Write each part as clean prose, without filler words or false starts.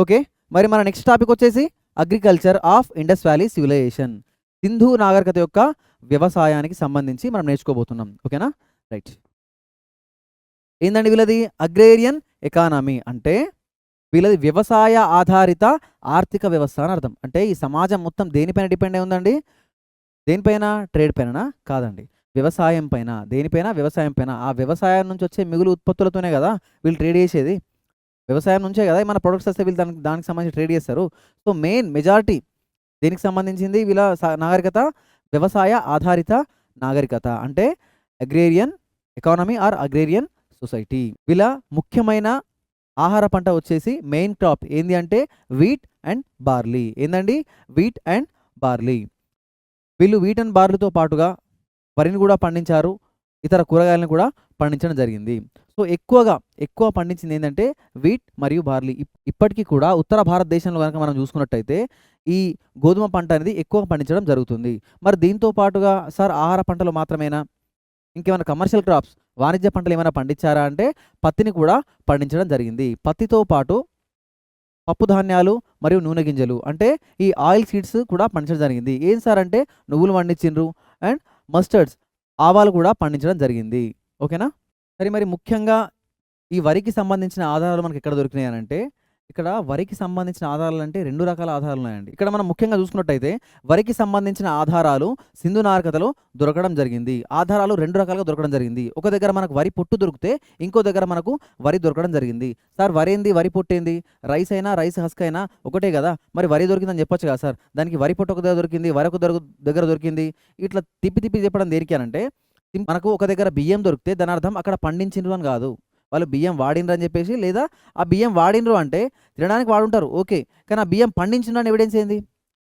Okay. మరి మన next topic వచ్చేసి agriculture of Indus valley civilisation. సింధు నాగరికత యొక్క వ్యవసాయానికి సంబంధించి మనం నేర్చుకోబోతున్నాం. ఓకేనా? రైట్. ఏందండి వీళ్ళది? అగ్రేరియన్ ఎకానమీ అంటే వీళ్ళది వ్యవసాయ ఆధారిత ఆర్థిక వ్యవస్థ అని అర్థం. అంటే ఈ సమాజం మొత్తం దేనిపైన డిపెండ్ అయి ఉందండి? దేనిపైన? ట్రేడ్ పైననా? కాదండి. వ్యవసాయం పైన. దేనిపైన? వ్యవసాయం పైన. ఆ వ్యవసాయం నుంచి వచ్చే మిగులు ఉత్పత్తులతోనే కదా వీళ్ళు ట్రేడ్ చేసేది. వ్యవసాయం నుంచే కదా మన ప్రొడక్ట్స్ వస్తే వీళ్ళు దానికి సంబంధించి ట్రేడ్ చేస్తారు. సో మెయిన్ మెజారిటీ దేనికి సంబంధించింది వీళ్ళ నాగరికత? వ్యవసాయ ఆధారిత నాగరికత అంటే agrarian economy are agrarian society. వీళ్ళ ముఖ్యమైన ఆహార పంట వచ్చేసి మెయిన్ క్రాప్ ఏంది అంటే వీట్ అండ్ బార్లీ. ఏందండి? Wheat and barley. వీళ్ళు వీట్ అండ్ బార్లీతో పాటుగా వరిని కూడా పండించారు, ఇతర కూరగాయలను కూడా పండించడం జరిగింది. సో ఎక్కువ పండించింది ఏంటంటే వీట్ మరియు బార్లీ. ఇప్పటికీ కూడా ఉత్తర భారతదేశంలో కనుక మనం చూసుకున్నట్టయితే ఈ గోధుమ పంట అనేది ఎక్కువ పండించడం జరుగుతుంది. మరి దీంతో పాటుగా సార్ ఆహార పంటలు మాత్రమేనా, ఇంకేమైనా కమర్షియల్ క్రాప్స్ వాణిజ్య పంటలు ఏమైనా పండించారా అంటే పత్తిని కూడా పండించడం జరిగింది. పత్తితో పాటు పప్పు ధాన్యాలు మరియు నూనె గింజలు అంటే ఈ ఆయిల్ సీడ్స్ కూడా పండించడం జరిగింది. ఏం సార్ అంటే నువ్వులు పండించిండ్రు అండ్ మస్టర్డ్స్ ఆవాలు కూడా పండించడం జరిగింది. ఓకేనా? సరే, మరి ముఖ్యంగా ఈ వరికి సంబంధించిన ఆధారాలు మనకి ఎక్కడ దొరికినాయి అంటే ఇక్కడ వరికి సంబంధించిన ఆధారాలు అంటే 2 రకాల ఆధారాలు ఉన్నాయండి. ఇక్కడ మనం ముఖ్యంగా చూసుకున్నట్టయితే వరికి సంబంధించిన ఆధారాలు సింధు నాగరికతలో దొరకడం జరిగింది. ఆధారాలు 2 రకాలుగా దొరకడం జరిగింది. ఒక దగ్గర మనకు వరి పొట్టు దొరికితే ఇంకో దగ్గర మనకు వరి దొరకడం జరిగింది. సార్ వరి ఏంది, వరి పొట్టు ఏంది? రైస్ అయినా రైస్ హస్క్ అయినా ఒకటే కదా, మరి వరి దొరికిందని చెప్పొచ్చు కదా సార్. దానికి వరి పొట్టు ఒక దగ్గర దొరికింది, వరి ఒక దగ్గర దొరికింది. ఇట్లా తిప్పి చెప్పడం దేనికి అనంటే మనకు ఒక దగ్గర బియ్యం దొరికితే దాని అర్థం అక్కడ పండించిండ్రు అని కాదు. వాళ్ళు బియ్యం వాడిండ్రు అని చెప్పేసి, లేదా ఆ బియ్యం వాడిండ్రు అంటే తినడానికి వాడుంటారు ఓకే, కానీ ఆ బియ్యం పండించిండ్రు ఎవిడెన్స్ ఏంది?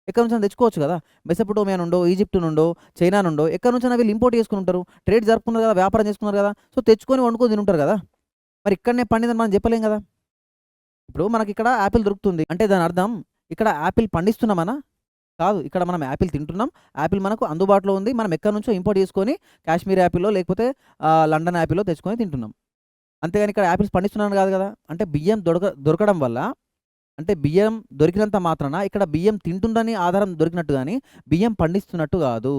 ఎక్కడి నుంచి తెచ్చుకోవచ్చు కదా. మెసొపొటేమియా నుండో, ఈజిప్ట్ నుండో, చైనా నుండో ఎక్కడి నుంచి వీళ్ళు ఇంపోర్ట్ చేసుకుని ఉంటారు. ట్రేడ్ జరుపుకున్నారు కదా, వ్యాపారం చేసుకున్నారు కదా. సో తెచ్చుకొని వండుకొని తింటారు కదా. మరి ఇక్కడనే పండిందని మనం చెప్పలేం కదా. ఇప్పుడు మనకి ఇక్కడ యాపిల్ దొరుకుతుంది అంటే దాని అర్థం ఇక్కడ యాపిల్ పండిస్తున్నామనా? కాదు. ఇక్కడ మనం యాపిల్ తింటున్నాం. యాపిల్ మనకు అందుబాటులో ఉంది. మనం ఎక్కడి నుంచో ఇంపోర్ట్ చేసుకొని కాశ్మీర్ యాపిల్లో లేకపోతే లండన్ యాపిల్లో తెచ్చుకొని తింటున్నాం. అంతేగాని ఇక్కడ యాపిల్స్ పండిస్తున్నాను కాదు కదా. అంటే బియ్యం దొరకడం వల్ల, అంటే బియ్యం దొరికినంత మాత్రాన ఇక్కడ బియ్యం తింటుందని ఆధారం దొరికినట్టు కానీ బియ్యం పండిస్తున్నట్టు కాదు.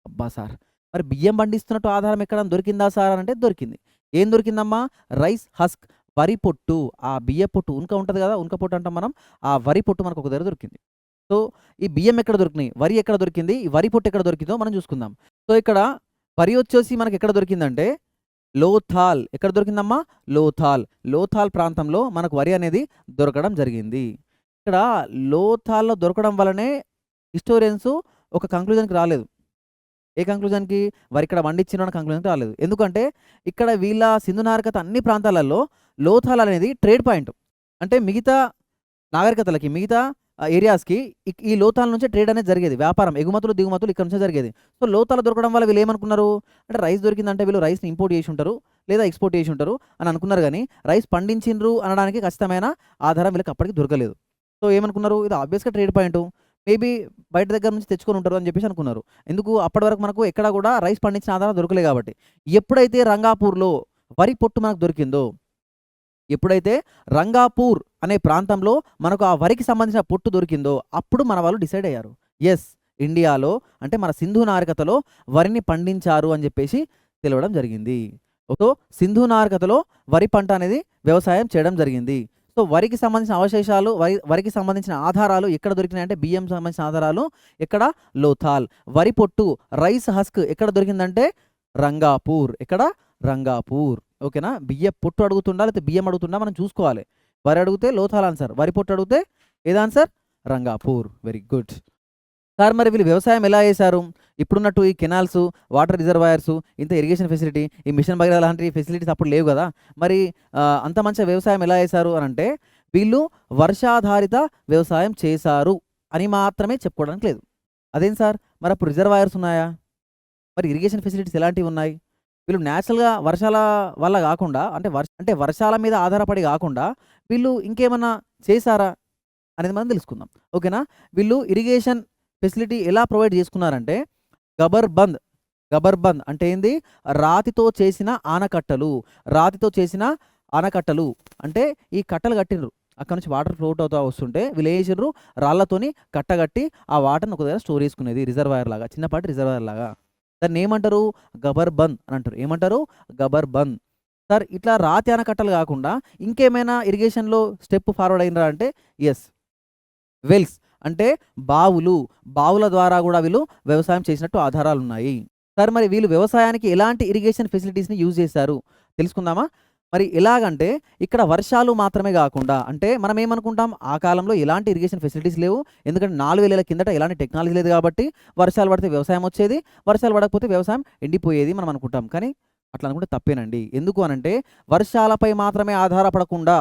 అబ్బా సార్, మరి బియ్యం పండిస్తున్నట్టు ఆధారం ఎక్కడ దొరికిందా సార్ అని అంటే దొరికింది. ఏం దొరికిందమ్మా? రైస్ హస్క్, వరి పొట్టు. ఆ బియ్య పొట్టు ఉనక ఉంటుంది కదా, ఉనక పొట్టు అంటాం మనం. ఆ వరి పొట్టు మనకు ఒక దగ్గర దొరికింది. సో ఈ బియ్యం ఎక్కడ దొరికినాయి, వరి ఎక్కడ దొరికింది, ఈ వరి పొట్టు ఎక్కడ దొరికిందో మనం చూసుకుందాం. సో ఇక్కడ వరి వచ్చేసి మనకి ఎక్కడ దొరికిందంటే లోథాల్. ఎక్కడ దొరికిందమ్మా? లోథాల్ ప్రాంతంలో మనకు వరి అనేది దొరకడం జరిగింది. ఇక్కడ లోథాల్లో దొరకడం వల్లనే హిస్టోరియన్స్ ఒక కంక్లూజన్కి రాలేదు. ఏ కంక్లూజన్కి? వరి ఇక్కడ పండించిన కంక్లూజన్కి రాలేదు. ఎందుకంటే ఇక్కడ వీళ్ళ సింధు నాగరికత అన్ని ప్రాంతాలలో లోథాల్ అనేది ట్రేడ్ పాయింట్. అంటే మిగతా నాగరికతలకి, మిగతా ఏరియాస్కి ఈ లోతాల నుంచే ట్రేడ్ అనేది జరిగేది. వ్యాపారం, ఎగుమతులు దిగుమతులు ఇక్కడ నుంచే జరిగేది. సో లోతాలు దొరకడం వల్ల వీళ్ళు ఏమనుకున్నారు అంటే రైస్ దొరికిందంటే వీళ్ళు రైస్ని ఇంపోర్ట్ చేసి ఉంటారు లేదా ఎక్స్పోర్ట్ చేసి ఉంటారు అని అనుకున్నారు. కానీ రైస్ పండించిండ్రు అనడానికి ఖచ్చితమైన ఆధారం వీళ్ళకి అప్పటికి దొరకలేదు. సో ఏమనుకున్నారు? ఇది ఆబ్వియస్గా ట్రేడ్ పాయింట్, మేబీ బయట దగ్గర నుంచి తెచ్చుకొని ఉంటారు అని చెప్పేసి అనుకున్నారు. ఎందుకు? అప్పటి వరకు మనకు ఎక్కడ కూడా రైస్ పండించిన ఆధారం దొరకలేదు కాబట్టి. ఎప్పుడైతే రంగాపూర్లో వరి పొట్టు మనకు దొరికిందో, ఎప్పుడైతే రంగాపూర్ అనే ప్రాంతంలో మనకు ఆ వరికి సంబంధించిన పొట్టు దొరికిందో అప్పుడు మన వాళ్ళు డిసైడ్ అయ్యారు, ఎస్ ఇండియాలో అంటే మన సింధు నాగరికతలో వరిని పండించారు అని చెప్పేసి తెలవడం జరిగింది. సో సింధు నాగరికతలో వరి పంట అనేది వ్యవసాయం చేయడం జరిగింది. సో వరికి సంబంధించిన అవశేషాలు, వరికి సంబంధించిన ఆధారాలు ఎక్కడ దొరికినాయంటే బియ్యం సంబంధించిన ఆధారాలు ఎక్కడ? లోథాల్. వరి పొట్టు, రైస్ హస్క్ ఎక్కడ దొరికిందంటే రంగాపూర్. ఎక్కడ? రంగాపూర్. ఓకేనా? బియ్య పొట్టు అడుగుతుండా లేకపోతే బియ్యం అడుగుతుండా మనం చూసుకోవాలి. వరి అడిగితే లోథాల్ ఆన్సర్, వరి పొట్టు అడిగితే ఏది answer? Rangapur. Very good sir. మరి వీళ్ళు వ్యవసాయం ఎలా చేశారు? ఇప్పుడున్నట్టు ఈ కెనాల్స్, వాటర్ రిజర్వాయర్స్, ఇంత ఇరిగేషన్ ఫెసిలిటీ, ఈ మిషన్ భగీరథ లాంటి ఫెసిలిటీస్ అప్పుడు లేవు కదా. మరి అంత మంచి వ్యవసాయం ఎలా చేశారు అని అంటే వీళ్ళు వర్షాధారిత వ్యవసాయం చేశారు అని మాత్రమే చెప్పుకోవడానికి లేదు. అదేం సార్, మరి అప్పుడు రిజర్వాయర్స్ ఉన్నాయా? మరి ఇరిగేషన్ ఫెసిలిటీస్ ఎలాంటివి ఉన్నాయి? వీళ్ళు న్యాచురల్గా వర్షాల వల్ల కాకుండా అంటే వర్షాల మీద ఆధారపడి కాకుండా వీళ్ళు ఇంకేమన్నా చేశారా అనేది మనం తెలుసుకుందాం. ఓకేనా? వీళ్ళు ఇరిగేషన్ ఫెసిలిటీ ఎలా ప్రొవైడ్ చేసుకున్నారంటే గబర్బంద్ అంటే ఏంది? రాతితో చేసిన ఆనకట్టలు. రాతితో చేసిన ఆనకట్టలు అంటే ఈ కట్టలు కట్టినరు. అక్కడ నుంచి వాటర్ ఫ్లోట్ అవుతా వస్తుంటే వీళ్ళు ఏం చేసిర్రు, రాళ్ళతోని కట్టగట్టి ఆ వాటర్ని ఒక దగ్గర స్టోర్ చేసుకునేది రిజర్వాయర్ లాగా, చిన్నపాటి రిజర్వాయర్ లాగా. దాన్ని ఏమంటారు, గబర్ బంద్ అని అంటారు. ఏమంటారు, గబర్ బంద్. సార్ ఇట్లా రాతి ఆనకట్టలు కాకుండా ఇంకేమైనా ఇరిగేషన్లో స్టెప్ ఫార్వర్డ్ అయినరా అంటే ఎస్, వెల్స్ అంటే బావులు, బావుల ద్వారా కూడా వీళ్ళు వ్యవసాయం చేసినట్టు ఆధారాలు ఉన్నాయి. సార్ మరి వీళ్ళు వ్యవసాయానికి ఎలాంటి ఇరిగేషన్ ఫెసిలిటీస్ని యూజ్ చేశారు తెలుసుకుందామా. మరి ఎలాగంటే ఇక్కడ వర్షాలు మాత్రమే కాకుండా, అంటే మనం ఏమనుకుంటాం, ఆ కాలంలో ఎలాంటి ఇరిగేషన్ ఫెసిలిటీస్ లేవు, ఎందుకంటే 4000 ఏళ్ల కిందట ఎలాంటి టెక్నాలజీ లేదు కాబట్టి వర్షాలు పడితే వ్యవసాయం వచ్చేది, వర్షాలు పడకపోతే వ్యవసాయం ఎండిపోయేది మనం అనుకుంటాం. కానీ అట్లా అనుకుంటే తప్పేనండి. ఎందుకు అనంటే వర్షాలపై మాత్రమే ఆధారపడకుండా,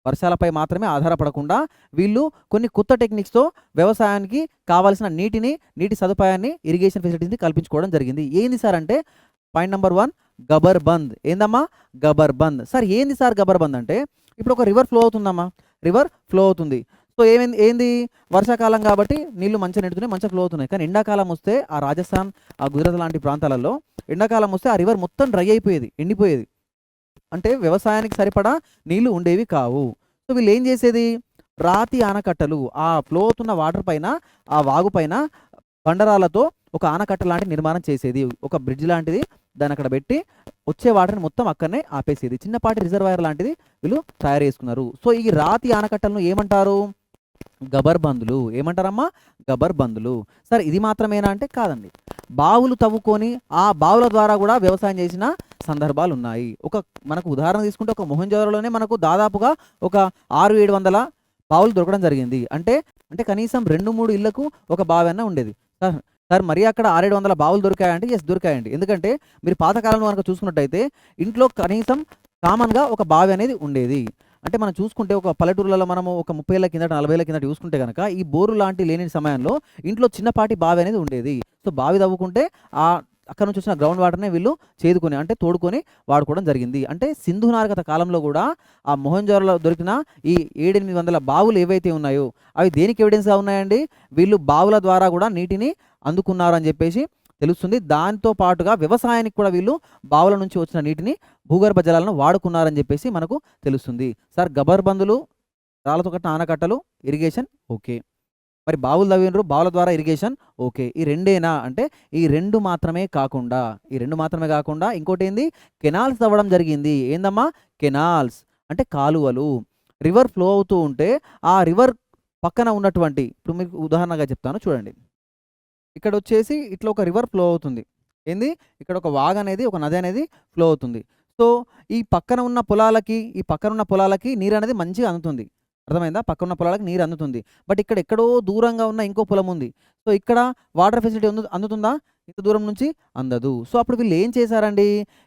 వర్షాలపై మాత్రమే ఆధారపడకుండా వీళ్ళు కొన్ని కొత్త టెక్నిక్స్తో వ్యవసాయానికి కావాల్సిన నీటి సదుపాయాన్ని, ఇరిగేషన్ ఫెసిలిటీస్ని కల్పించుకోవడం జరిగింది. ఏంది సార్ అంటే పాయింట్ నెంబర్ 1 గబర్ బంద్. ఏందమ్మా, గబర్ బంద్. సార్ ఏంది సార్ గబర్ బంద్ అంటే, ఇప్పుడు ఒక రివర్ ఫ్లో అవుతుందమ్మా, రివర్ ఫ్లో అవుతుంది. సో ఏంది వర్షాకాలం కాబట్టి నీళ్లు మంచిగా నిండుతున్నాయి, మంచిగా ఫ్లో అవుతున్నాయి. కానీ ఎండాకాలం వస్తే ఆ రాజస్థాన్, ఆ గుజరాత్ లాంటి ప్రాంతాలలో ఎండాకాలం వస్తే ఆ రివర్ మొత్తం డ్రై అయిపోయేది, ఎండిపోయేది. అంటే వ్యవసాయానికి సరిపడా నీళ్లు ఉండేవి కావు. సో వీళ్ళు ఏం చేసేది, రాతి ఆనకట్టలు, ఆ ఫ్లో అవుతున్న వాటర్ పైన, ఆ వాగు పైన బండరాలతో ఒక ఆనకట్ట లాంటి నిర్మాణం చేసేది, ఒక బ్రిడ్జ్ లాంటిది దాన్ని అక్కడ పెట్టి వచ్చే వాటర్ని మొత్తం అక్కడనే ఆపేసేది. చిన్నపాటి రిజర్వాయర్ లాంటిది వీళ్ళు తయారు చేసుకున్నారు. సో ఈ రాతి ఆనకట్టలను ఏమంటారు, గబర్ బందులు. ఏమంటారమ్మా, గబర్ బందులు. సరే ఇది మాత్రమేనా అంటే కాదండి, బావులు తవ్వుకొని ఆ బావుల ద్వారా కూడా వ్యవసాయం చేసిన సందర్భాలు ఉన్నాయి. మనకు ఉదాహరణ తీసుకుంటే ఒక మొహంజోదరోలోనే మనకు దాదాపుగా ఒక 600-700 బావులు దొరకడం జరిగింది. అంటే కనీసం 2-3 ఇళ్లకు ఒక బావి అన్న ఉండేది. సార్ మరి అక్కడ 600-700 బావులు దొరికాయంటే ఎస్ దొరికాయండి. ఎందుకంటే మీరు పాతకాలంలో కనుక చూసుకున్నట్టయితే ఇంట్లో కనీసం కామన్గా ఒక బావి అనేది ఉండేది. అంటే మనం చూసుకుంటే ఒక పల్లెటూరులలో మనము ఒక 30 ఏళ్ల కిందట, 40 ఏళ్ల కిందట చూసుకుంటే కనుక ఈ బోరు లాంటి లేని సమయంలో ఇంట్లో చిన్నపాటి బావి అనేది ఉండేది. సో బావి తవ్వుకుంటే అక్కడ నుంచి వచ్చిన గ్రౌండ్ వాటర్ని వీళ్ళు చేదుకొని, అంటే తోడుకొని వాడుకోవడం జరిగింది. అంటే సింధు నాగరికత కాలంలో కూడా ఆ మొహంజోదరోలో దొరికిన ఈ 700-800 బావులు ఏవైతే ఉన్నాయో అవి దేనికి ఎవిడెన్స్గా ఉన్నాయండి, వీళ్ళు బావుల ద్వారా కూడా నీటిని అందుకున్నారు అని చెప్పేసి తెలుస్తుంది. దాంతో పాటుగా వ్యవసాయానికి కూడా వీళ్ళు బావుల నుంచి వచ్చిన నీటిని, భూగర్భ జలాలను వాడుకున్నారని చెప్పేసి మనకు తెలుస్తుంది. సార్ గబర్ బందులు, రాళ్ళతో కట్టిన ఆనకట్టలు, ఇరిగేషన్ ఓకే. మరి బావులు తవ్వినరు, బావుల ద్వారా ఇరిగేషన్ ఓకే. ఈ రెండేనా అంటే ఈ రెండు మాత్రమే కాకుండా ఇంకోటి ఏంది, కెనాల్స్ తవ్వడం జరిగింది. ఏందమ్మా, కెనాల్స్ అంటే కాలువలు. రివర్ ఫ్లో అవుతూ ఉంటే ఆ రివర్ పక్కన ఉన్నటువంటి, ఇప్పుడు మీకు ఉదాహరణగా చెప్తాను చూడండి. ఇక్కడ వచ్చేసి ఇట్లా ఒక రివర్ ఫ్లో అవుతుంది. ఏంది, ఇక్కడ ఒక వాగ్ అనేది, ఒక నది అనేది ఫ్లో అవుతుంది. సో ఈ పక్కన ఉన్న పొలాలకి నీరు అనేది మంచిగా అందుతుంది. అర్థమైందా, పక్కన పొలాలకు నీరు అందుతుంది. బట్ ఇక్కడ ఎక్కడో దూరంగా ఉన్న ఇంకో పొలం ఉంది. సో ఇక్కడ వాటర్ ఫెసిలిటీ అందుతుందా, ఇంత దూరం నుంచి అందదు. సో అప్పుడు వీళ్ళు ఏం చేశారండి,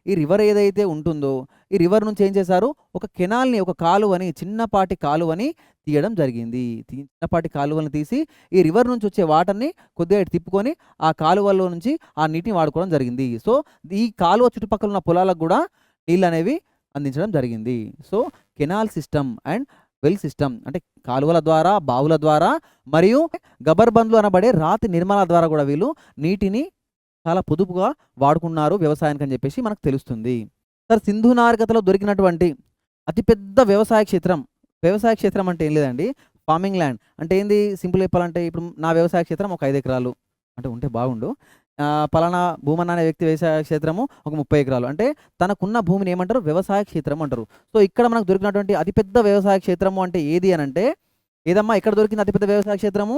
ఈ రివర్ ఏదైతే ఉంటుందో ఈ రివర్ నుంచి ఏం చేశారు, ఒక కెనాల్ని, ఒక కాలువని, చిన్నపాటి కాలువని తీయడం జరిగింది. చిన్నపాటి కాలువని తీసి ఈ రివర్ నుంచి వచ్చే వాటర్ని కొద్దిగా తిప్పుకొని ఆ కాలువల్లో నుంచి ఆ నీటిని వాడుకోవడం జరిగింది. సో ఈ కాలువ చుట్టుపక్కల ఉన్న పొలాలకు కూడా నీళ్ళు అనేవి అందించడం జరిగింది. So canal system and well system అంటే కాలువల ద్వారా, బావుల ద్వారా మరియు గబర్ బండ్లు అనబడే రాతి నిర్మాణాల ద్వారా కూడా వీళ్ళు నీటిని చాలా పొదుపుగా వాడుకున్నారు వ్యవసాయానికి అని చెప్పేసి మనకు తెలుస్తుంది. సార్ సింధు నాగరికతలో దొరికినటువంటి అతిపెద్ద వ్యవసాయ క్షేత్రం అంటే ఏం లేదండి, ఫార్మింగ్ ల్యాండ్. అంటే ఏంది, సింపుల్ చెప్పాలంటే ఇప్పుడు నా వ్యవసాయ క్షేత్రం ఒక 5 ఎకరాలు అంటే ఉంటే బాగుండు, పలానా భూమన్న అనే వ్యక్తి వ్యవసాయ క్షేత్రము ఒక 30 ఎకరాలు, అంటే తనకున్న భూమిని ఏమంటారు, వ్యవసాయ క్షేత్రం అంటారు. సో ఇక్కడ మనకు దొరికినటువంటి అతిపెద్ద వ్యవసాయ క్షేత్రము అంటే ఏది అని అంటే, ఏదమ్మా ఇక్కడ దొరికిన అతిపెద్ద వ్యవసాయ క్షేత్రము